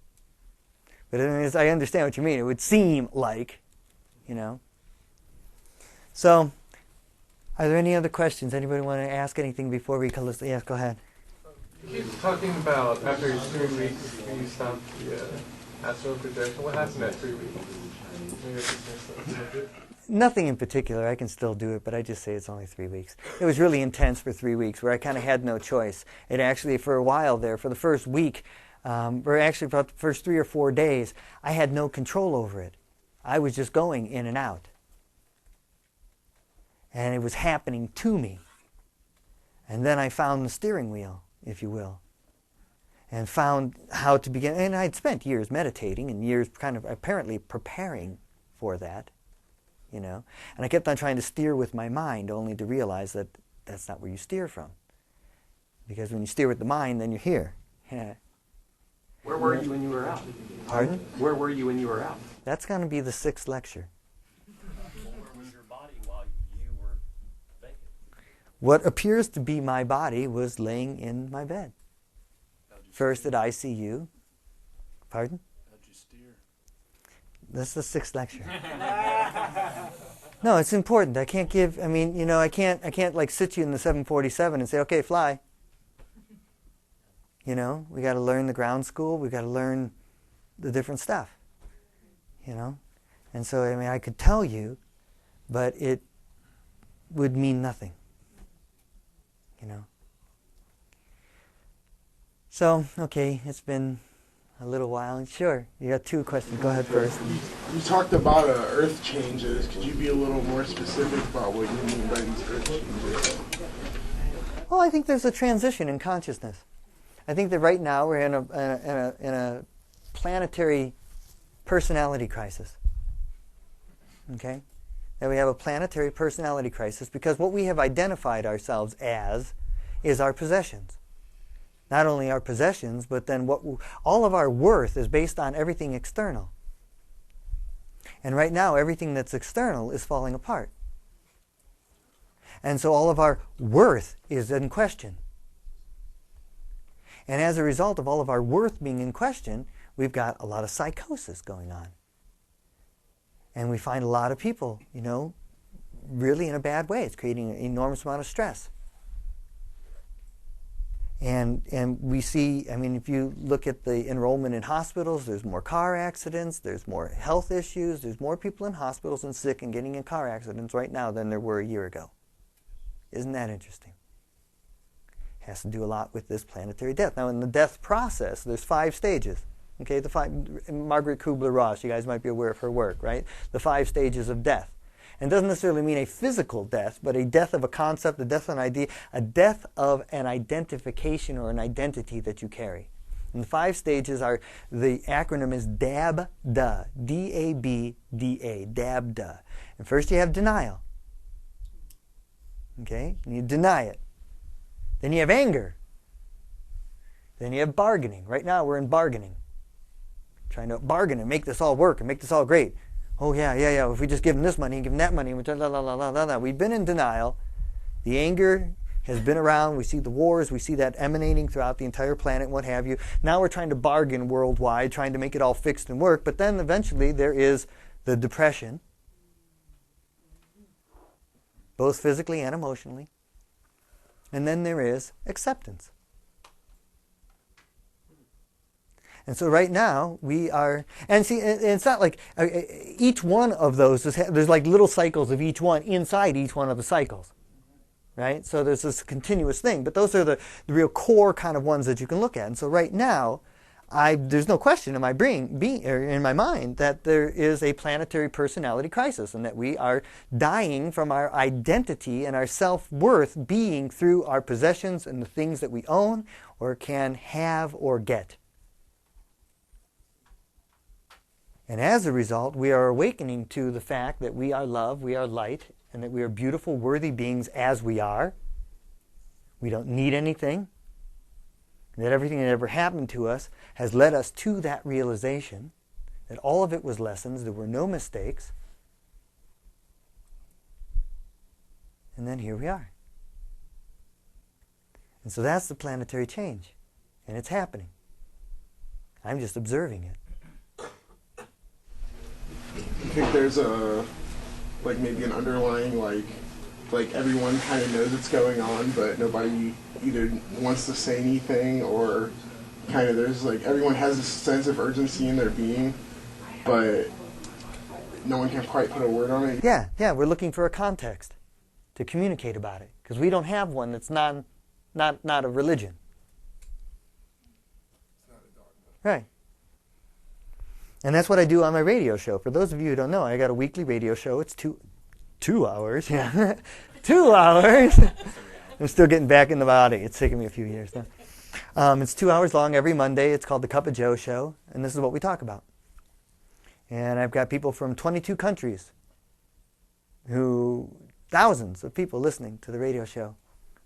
But I understand what you mean. It would seem like, you know. So, are there any other questions? Anybody want to ask anything before we close? Yes, go ahead. You keep talking about after 3 weeks you stopped the astral projection. What happened at 3 weeks? Maybe I just missed that. Nothing in particular. I can still do it, but I just say it's only 3 weeks. It was really intense for 3 weeks where I kind of had no choice. It actually, for a while there, for the first week, or actually for the first 3 or 4 days, I had no control over it. I was just going in and out. And it was happening to me. And then I found the steering wheel, if you will, and found how to begin. And I'd spent years meditating and years kind of apparently preparing for that, you know. And I kept on trying to steer with my mind, only to realize that that's not where you steer from. Because when you steer with the mind, then you're here. Yeah. Where were you when you were out? Pardon? Where were you when you were out? That's going to be the 6th lecture. Where was your body while you were vacant? What appears to be my body was laying in my bed. First at ICU. Pardon? How'd you steer? That's the 6th lecture. No, it's important. I can't give, I mean, you know, I can't like sit you in the 747 and say, okay, fly. You know, we got to learn the ground school. We got to learn the different stuff. You know? And so, I mean, I could tell you, but it would mean nothing. You know? So, okay, it's been a little while. Sure, you got 2 questions. Go ahead first. You talked about earth changes. Could you be a little more specific about what you mean by these earth changes? Well, I think there's a transition in consciousness. I think that right now we're in a planetary personality crisis. Okay? That we have a planetary personality crisis because what we have identified ourselves as is our possessions. Not only our possessions, but then all of our worth is based on everything external. And right now, everything that's external is falling apart. And so all of our worth is in question. And as a result of all of our worth being in question, we've got a lot of psychosis going on. And we find a lot of people, you know, really in a bad way. It's creating an enormous amount of stress. And we see, I mean, if you look at the enrollment in hospitals, there's more car accidents, there's more health issues, there's more people in hospitals and sick and getting in car accidents right now than there were a year ago. Isn't that interesting? Has to do a lot with this planetary death. Now, in the death process, there's 5 stages. Okay, Margaret Kubler-Ross, you guys might be aware of her work, right? The 5 stages of death. And it doesn't necessarily mean a physical death, but a death of a concept, a death of an idea, a death of an identification or an identity that you carry. And the 5 stages are, the acronym is DAB-DA, D-A-B-D-A, DAB-DA. And first you have denial. Okay, and you deny it. Then you have anger. Then you have bargaining. Right now we're in bargaining. Trying to bargain and make this all work and make this all great. Oh yeah. If we just give them this money and give them that money, we've been in denial. The anger has been around. We see the wars. We see that emanating throughout the entire planet, what have you. Now we're trying to bargain worldwide, trying to make it all fixed and work. But then eventually there is the depression, both physically and emotionally. And then there is acceptance. And so right now we are, and see, it's not like each one of those, there's like little cycles of each one inside each one of the cycles, right? So there's this continuous thing, but those are the real core kind of ones that you can look at. And so right now, there's no question in my in my mind that there is a planetary personality crisis and that we are dying from our identity and our self-worth being through our possessions and the things that we own or can have or get. And as a result, we are awakening to the fact that we are love, we are light, and that we are beautiful, worthy beings as we are. We don't need anything. And that everything that ever happened to us has led us to that realization that all of it was lessons, there were no mistakes. And then here we are. And so that's the planetary change. And it's happening. I'm just observing it. I think there's a, like maybe an underlying, like everyone kind of knows what's going on, but nobody either wants to say anything, or kind of there's like everyone has this sense of urgency in their being, but no one can quite put a word on it. Yeah, we're looking for a context to communicate about it, because we don't have one that's not a religion. It's not a dogma. Right. And that's what I do on my radio show. For those of you who don't know, I got a weekly radio show. It's two hours. Yeah, 2 hours. I'm still getting back in the body. It's taken me a few years now. It's 2 hours long every Monday. It's called The Cup of Joe Show, and this is what we talk about. And I've got people from 22 countries, thousands of people listening to the radio show.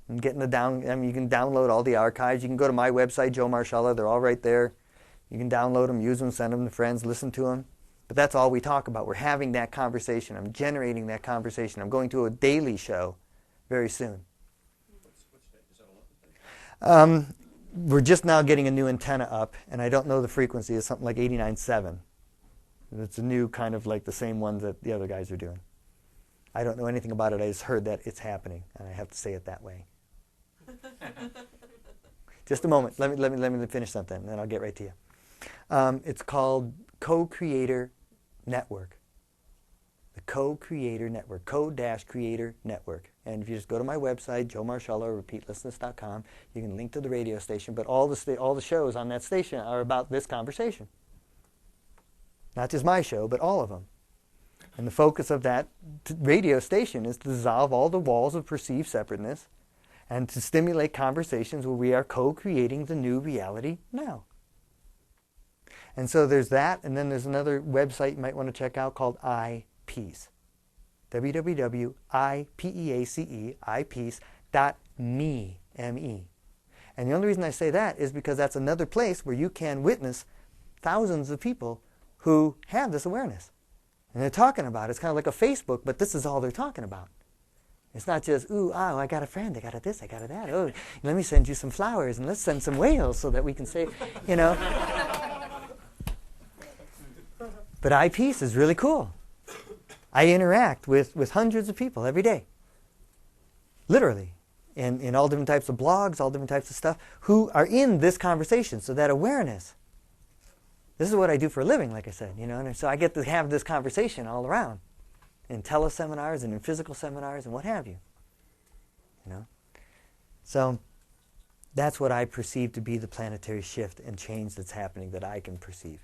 And getting you can download all the archives. You can go to my website, Joe Marshalla. They're all right there. You can download them, use them, send them to friends, listen to them. But that's all we talk about. We're having that conversation. I'm generating that conversation. I'm going to a daily show very soon. We're just now getting a new antenna up, and I don't know the frequency. It's something like 89.7. It's a new kind of like the same one that the other guys are doing. I don't know anything about it. I just heard that it's happening, and I have to say it that way. Just a moment. Let me finish something, and then I'll get right to you. It's called Co-Creator Network. The Co-Creator Network. Co-Creator Network. And if you just go to my website, joemarshalla, repeatlessness.com, you can link to the radio station. But all the shows on that station are about this conversation. Not just my show, but all of them. And the focus of that radio station is to dissolve all the walls of perceived separateness and to stimulate conversations where we are co-creating the new reality now. And so there's that, and then there's another website you might want to check out called iPeace. www.ipeace.me, M-E. And the only reason I say that is because that's another place where you can witness thousands of people who have this awareness. And they're talking about it. It's kind of like a Facebook, but this is all they're talking about. It's not just, ooh, oh, I got a friend, I got a this, I got a that. Oh, let me send you some flowers, and let's send some whales so that we can say, you know. But iPeace is really cool. I interact with hundreds of people every day. Literally. In all different types of blogs, all different types of stuff, who are in this conversation. So that awareness. This is what I do for a living, like I said, you know. And so I get to have this conversation all around. In teleseminars and in physical seminars and what have you. You know. So that's what I perceive to be the planetary shift and change that's happening that I can perceive.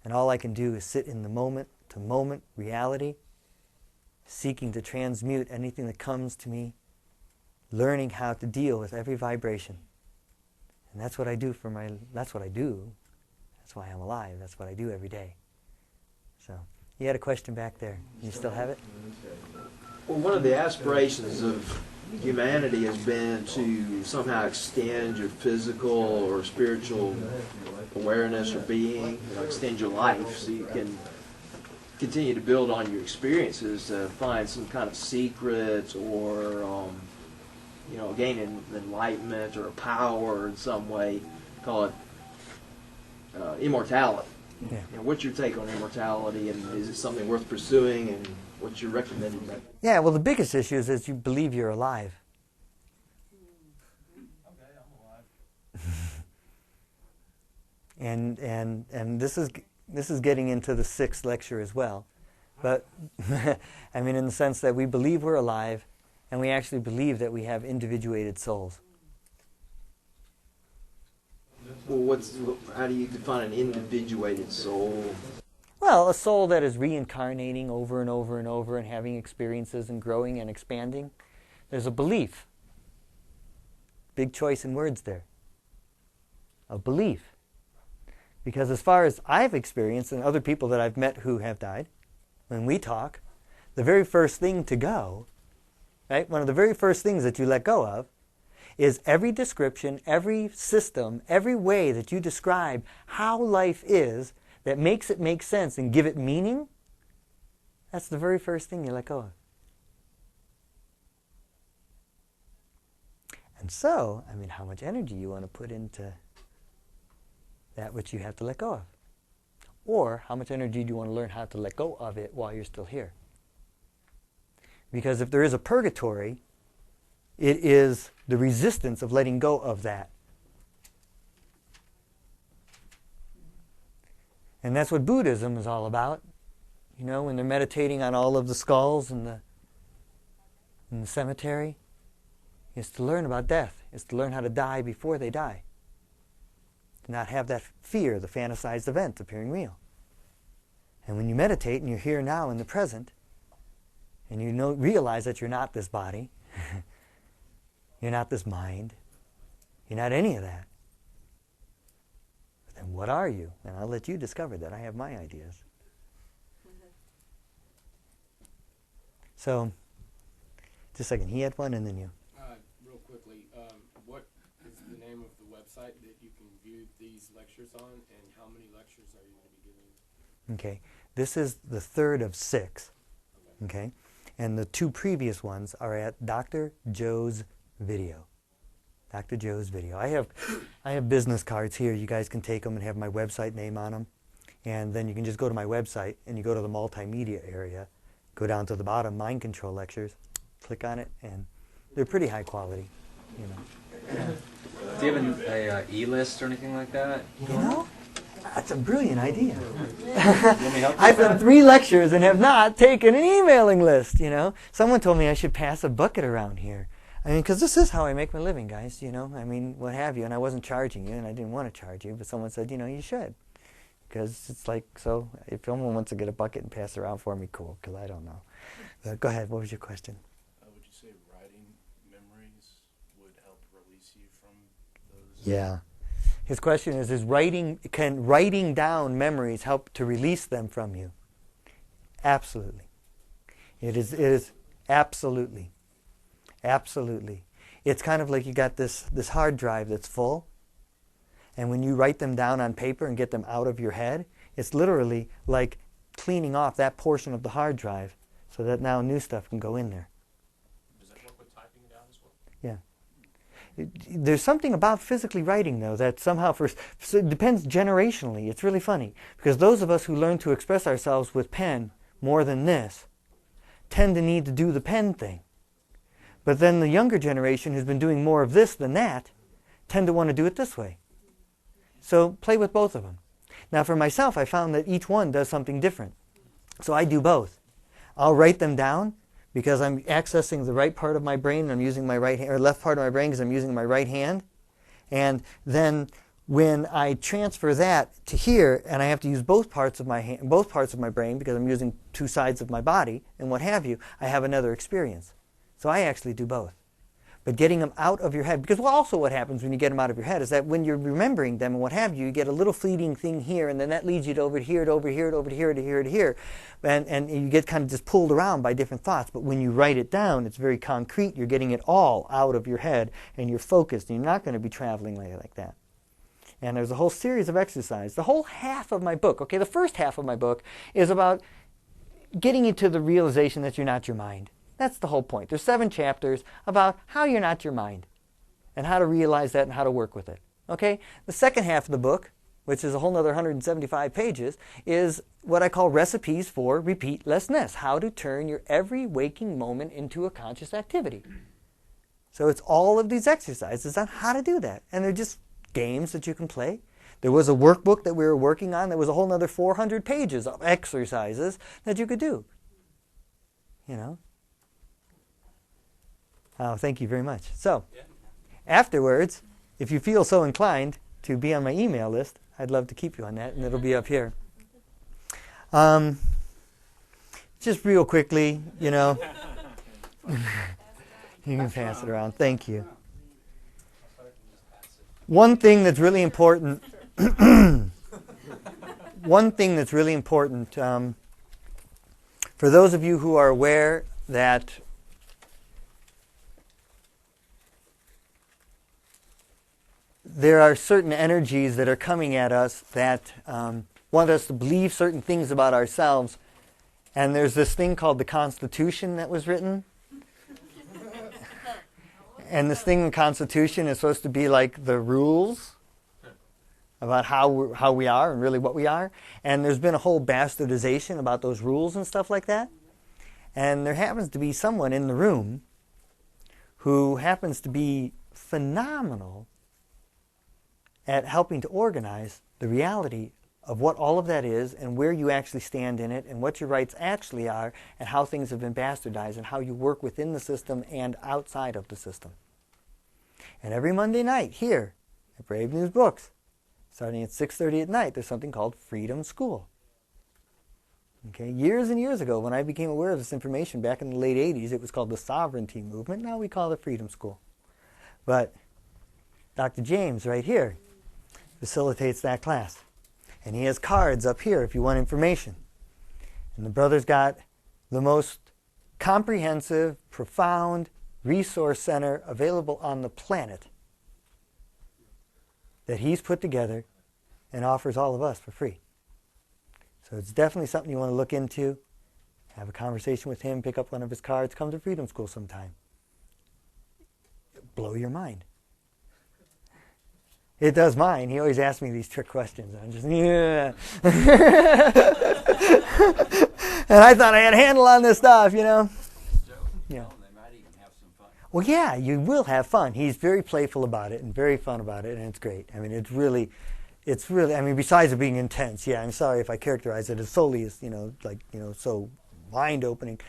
And all I can do is sit in the moment-to-moment reality, seeking to transmute anything that comes to me, learning how to deal with every vibration. And that's what I do that's what I do. That's why I'm alive. That's what I do every day. So, you had a question back there. You still have it? Well, one of the aspirations of humanity has been to somehow extend your physical or spiritual awareness or being, extend your life so you can continue to build on your experiences, find some kind of secrets or, gain enlightenment or power in some way, call it immortality. Yeah. What's your take on immortality, and is it something worth pursuing, and what's your recommendation? Yeah, well, the biggest issue is you believe you're alive. Okay, I'm alive. And this is getting into the 6th lecture as well. But, I mean, in the sense that we believe we're alive, and we actually believe that we have individuated souls. Well, how do you define an individuated soul? Well, a soul that is reincarnating over and over and over and having experiences and growing and expanding. There's a belief. Big choice in words there. A belief. Because as far as I've experienced and other people that I've met who have died, when we talk, the very first thing to go, right, one of the very first things that you let go of is every description, every system, every way that you describe how life is that makes it make sense and give it meaning. That's the very first thing you let go of. And so, I mean, how much energy you want to put into that which you have to let go of? Or how much energy do you want to learn how to let go of it while you're still here? Because if there is a purgatory, it is the resistance of letting go of that. And that's what Buddhism is all about. You know, when they're meditating on all of the skulls in the cemetery, it's to learn about death. It's to learn how to die before they die. To not have that fear, the fantasized event appearing real. And when you meditate and you're here now in the present, and you realize that you're not this body, you're not this mind, you're not any of that, then what are you? And I'll let you discover that. I have my ideas. So, just a second. He had one, and then you. Real quickly, what is the name of the website that you can view these lectures on, and how many lectures are you going to be giving? Okay. This is the third of 6. Okay. And the 2 previous ones are at Dr. Joe's video. Dr. Joe's video. I have business cards here. You guys can take them and have my website name on them. And then you can just go to my website and you go to the multimedia area, go down to the bottom, Mind Control Lectures, click on it, and they're pretty high quality, you know. Do you have a e-list or anything like that? You know, that's a brilliant idea. I've done 3 lectures and have not taken an emailing list, you know. Someone told me I should pass a bucket around here. I mean, because this is how I make my living, guys, you know. I mean, what have you. And I wasn't charging you, and I didn't want to charge you, but someone said, you know, you should. Because it's like, so if someone wants to get a bucket and pass it around for me, cool, because I don't know. But go ahead, what was your question? Would you say writing memories would help release you from those? Yeah. His question is can writing down memories help to release them from you? Absolutely. It is absolutely. Absolutely. It's kind of like you got this hard drive that's full, and when you write them down on paper and get them out of your head, it's literally like cleaning off that portion of the hard drive so that now new stuff can go in there. Does that work with typing down as well? Yeah. There's something about physically writing, though, that somehow so it depends generationally. It's really funny, because those of us who learn to express ourselves with pen more than this tend to need to do the pen thing. But then the younger generation who's been doing more of this than that tend to want to do it this way. So play with both of them. Now for myself, I found that each one does something different. So I do both. I'll write them down because I'm accessing the right part of my brain and I'm using my right hand, or left part of my brain because I'm using my right hand. And then when I transfer that to here, and I have to use both parts of my brain because I'm using 2 sides of my body and what have you, I have another experience. So I actually do both. But getting them out of your head, because also what happens when you get them out of your head is that when you're remembering them and what have you, you get a little fleeting thing here, and then that leads you to over here, to over here, to over here, to here, to here. And you get kind of just pulled around by different thoughts. But when you write it down, it's very concrete. You're getting it all out of your head, and you're focused, and you're not going to be traveling like that. And there's a whole series of exercises. The whole half of my book, okay, the first half of my book is about getting you to the realization that you're not your mind. That's the whole point. There's 7 chapters about how you're not your mind and how to realize that and how to work with it. Okay? The second half of the book, which is a whole other 175 pages, is what I call recipes for repeatlessness. How to turn your every waking moment into a conscious activity. So it's all of these exercises on how to do that. And they're just games that you can play. There was a workbook that we were working on that was a whole other 400 pages of exercises that you could do. You know? Oh, thank you very much. So, afterwards, if you feel so inclined to be on my email list, I'd love to keep you on that, and it'll be up here. Just real quickly, you know. You can pass it around. Thank you. One thing that's really important, for those of you who are aware that there are certain energies that are coming at us that want us to believe certain things about ourselves. And there's this thing called the Constitution that was written. And this thing in the Constitution is supposed to be like the rules about how we are and really what we are. And there's been a whole bastardization about those rules and stuff like that. And there happens to be someone in the room who happens to be phenomenal at helping to organize the reality of what all of that is and where you actually stand in it and what your rights actually are and how things have been bastardized and how you work within the system and outside of the system. And every Monday night here at Brave News Books, starting at 6:30 at night, there's something called Freedom School. Okay, years and years ago, when I became aware of this information back in the late 80s, it was called the Sovereignty Movement. Now we call it Freedom School. But Dr. James right here facilitates that class. And he has cards up here if you want information. And the brother's got the most comprehensive, profound resource center available on the planet that he's put together and offers all of us for free. So it's definitely something you want to look into. Have a conversation with him, pick up one of his cards, come to Freedom School sometime. Blow your mind. It does mine. He always asks me these trick questions. I'm just, yeah. And I thought I had a handle on this stuff, you know. Yeah. Well, yeah, you will have fun. He's very playful about it and very fun about it, and it's great. I mean, it's really, I mean, besides it being intense, yeah, I'm sorry if I characterize it as solely as, so mind-opening.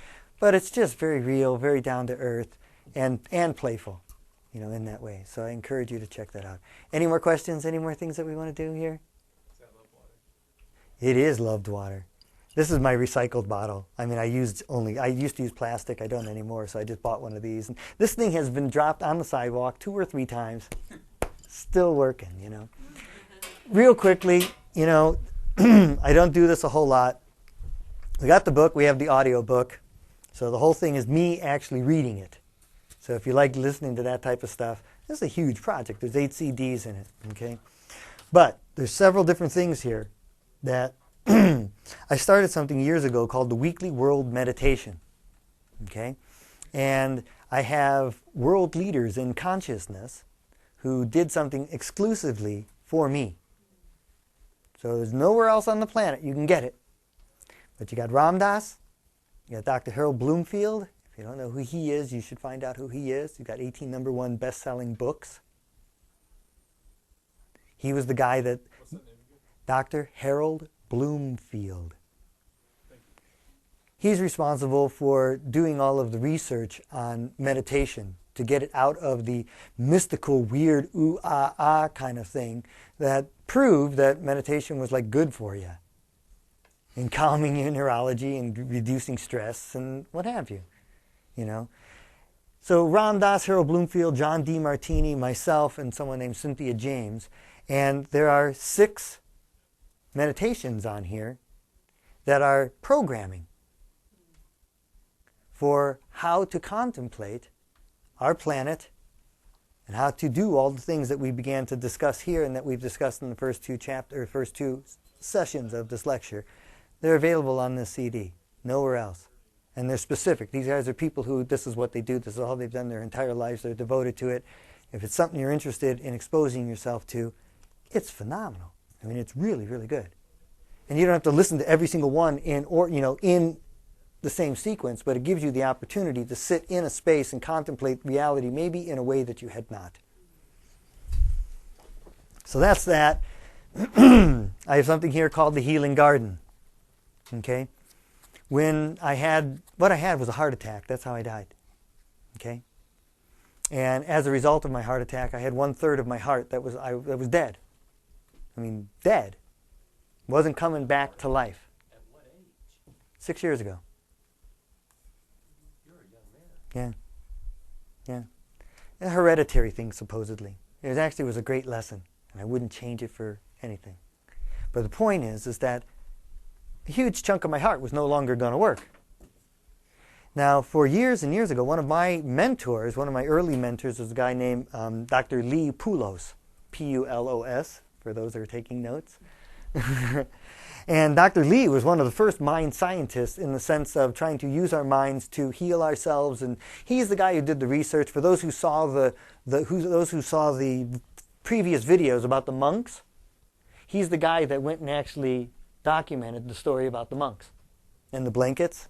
But it's just very real, very down-to-earth, and playful, in that way. So I encourage you to check that out. Any more questions? Any more things that we want to do here? Is that loved water? It is loved water. This is my recycled bottle. I mean, I used to use plastic. I don't anymore, so I just bought one of these. And this thing has been dropped on the sidewalk 2 or 3 times. Still working, Real quickly, I don't do this a whole lot. We got the book. We have the audio book. So the whole thing is me actually reading it. So if you like listening to that type of stuff, this is a huge project. There's 8 CDs in it, okay? But there's several different things here that I started something years ago called the Weekly World Meditation, okay? And I have world leaders in consciousness who did something exclusively for me. So there's nowhere else on the planet you can get it. But you got Ram Dass, you got Dr. Harold Bloomfield. If you don't know who he is, you should find out who he is. He's got 18 #1 best-selling books. He was the guy that... What's that name again? Dr. Harold Bloomfield. He's responsible for doing all of the research on meditation to get it out of the mystical, weird, ooh-ah-ah kind of thing that proved that meditation was like good for you in calming your neurology and reducing stress and what have you, So Ram Dass, Harold Bloomfield, John D. Martini, myself, and someone named Cynthia James. And there are 6 meditations on here that are programming for how to contemplate our planet and how to do all the things that we began to discuss here and that we've discussed in the first 2 sessions of this lecture. They're available on this CD, nowhere else. And they're specific. These guys are people who, this is what they do, this is all they've done their entire lives, they're devoted to it. If it's something you're interested in exposing yourself to, it's phenomenal. I mean, it's really, really good. And you don't have to listen to every single one in the same sequence, but it gives you the opportunity to sit in a space and contemplate reality maybe in a way that you had not. So that's that. I have something here called the Healing Garden. Okay? What I had was a heart attack. That's how I died. Okay? And as a result of my heart attack, I had 1/3 of my heart that was dead. I mean, dead. Wasn't coming back to life. At what age? 6 years ago. You're a young man. Yeah. A hereditary thing, supposedly. It actually was a great lesson, and I wouldn't change it for anything. But the point is that a huge chunk of my heart was no longer going to work. Now, for years and years ago, one of my mentors, one of my early mentors, was a guy named Dr. Lee Poulos, P-U-L-O-S, for those that are taking notes. And Dr. Lee was one of the first mind scientists in the sense of trying to use our minds to heal ourselves. And he's the guy who did the research. For those who saw those who saw the previous videos about the monks, he's the guy that went and actually documented the story about the monks and the blankets.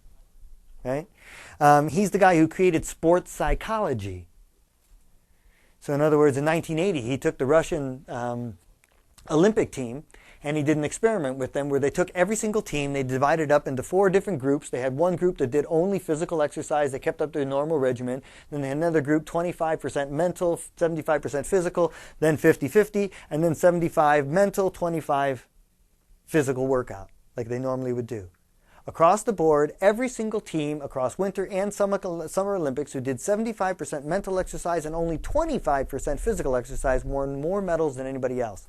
Right? He's the guy who created sports psychology. So in other words, in 1980, he took the Russian Olympic team and he did an experiment with them where they took every single team, they divided up into 4 different groups. They had one group that did only physical exercise, they kept up their normal regimen. Then they had another group, 25% mental, 75% physical, then 50-50, and then 75 mental, 25 physical workout, like they normally would do. Across the board, every single team across Winter and Summer Olympics who did 75% mental exercise and only 25% physical exercise won more medals than anybody else.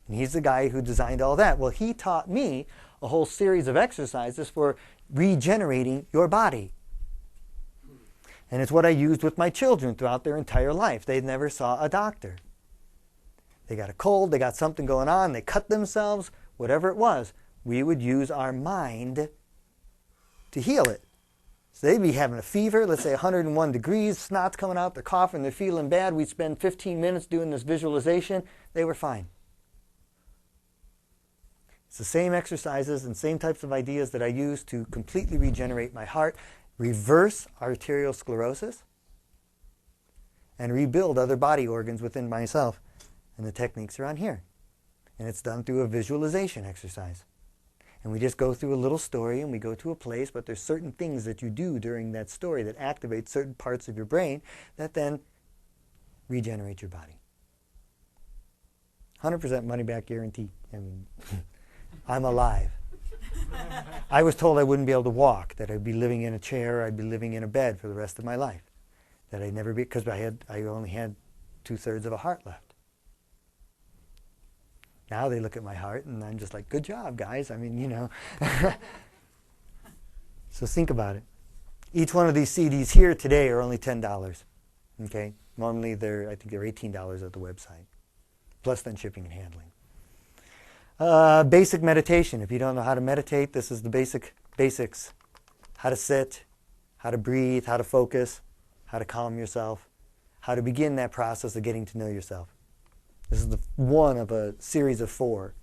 And he's the guy who designed all that. Well, he taught me a whole series of exercises for regenerating your body. And it's what I used with my children throughout their entire life. They never saw a doctor. They got a cold, they got something going on, they cut themselves, whatever it was. We would use our mind to heal it. So they'd be having a fever, let's say 101 degrees, snot's coming out, they're coughing, they're feeling bad. We'd spend 15 minutes doing this visualization. They were fine. It's the same exercises and same types of ideas that I use to completely regenerate my heart, reverse arterial sclerosis, and rebuild other body organs within myself. And the techniques are on here. And it's done through a visualization exercise. And we just go through a little story and we go to a place, but there's certain things that you do during that story that activate certain parts of your brain that then regenerate your body. 100% money back guarantee. I mean, I'm alive. I was told I wouldn't be able to walk, that I'd be living in a chair, I'd be living in a bed for the rest of my life. That I'd never be, because I only had 2/3 of a heart left. Now they look at my heart and I'm just like, good job, guys. I mean, you know. So think about it. Each one of these CDs here today are only $10. Okay? Normally I think they're $18 at the website. Plus then shipping and handling. Basic meditation. If you don't know how to meditate, this is the basics. How to sit, how to breathe, how to focus, how to calm yourself, how to begin that process of getting to know yourself. This is one of a series of 4.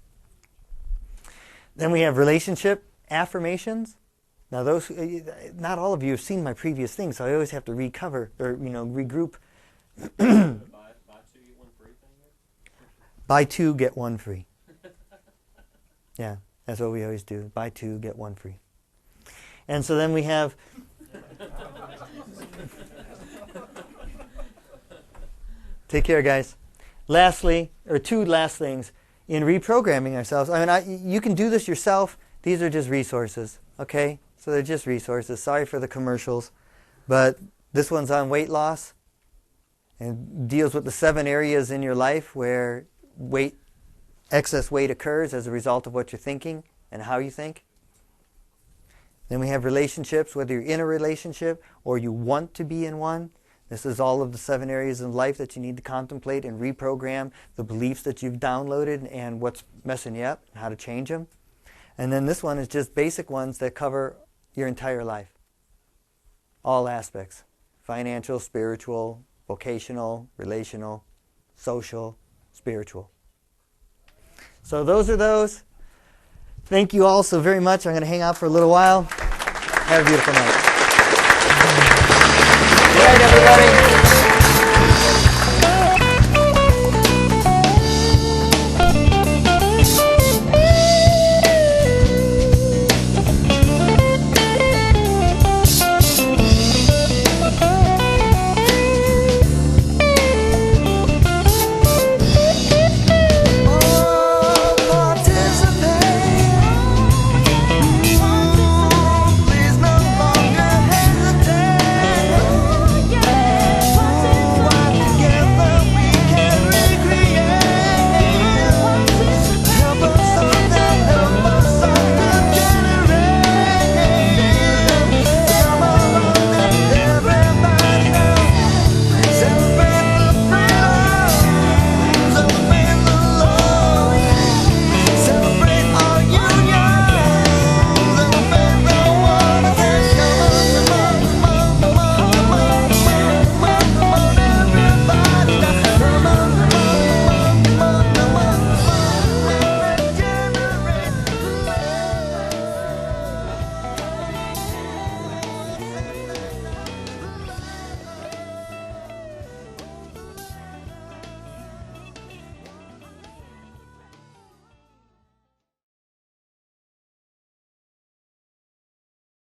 Then we have relationship affirmations. Now those, not all of you have seen my previous things, so I always have to recover or regroup. Buy 2, get 1 free. Yeah, that's what we always do. Buy 2, get 1 free. And so then we have take care, guys. Lastly, or 2 last things, in reprogramming ourselves. I mean, you can do this yourself. These are just resources, okay? So they're just resources. Sorry for the commercials. But this one's on weight loss and deals with the 7 areas in your life where excess weight occurs as a result of what you're thinking and how you think. Then we have relationships, whether you're in a relationship or you want to be in one. This is all of the 7 areas in life that you need to contemplate and reprogram the beliefs that you've downloaded and what's messing you up and how to change them. And then this one is just basic ones that cover your entire life. All aspects. Financial, spiritual, vocational, relational, social, spiritual. So those are those. Thank you all so very much. I'm going to hang out for a little while. Have a beautiful night. Good night, everybody.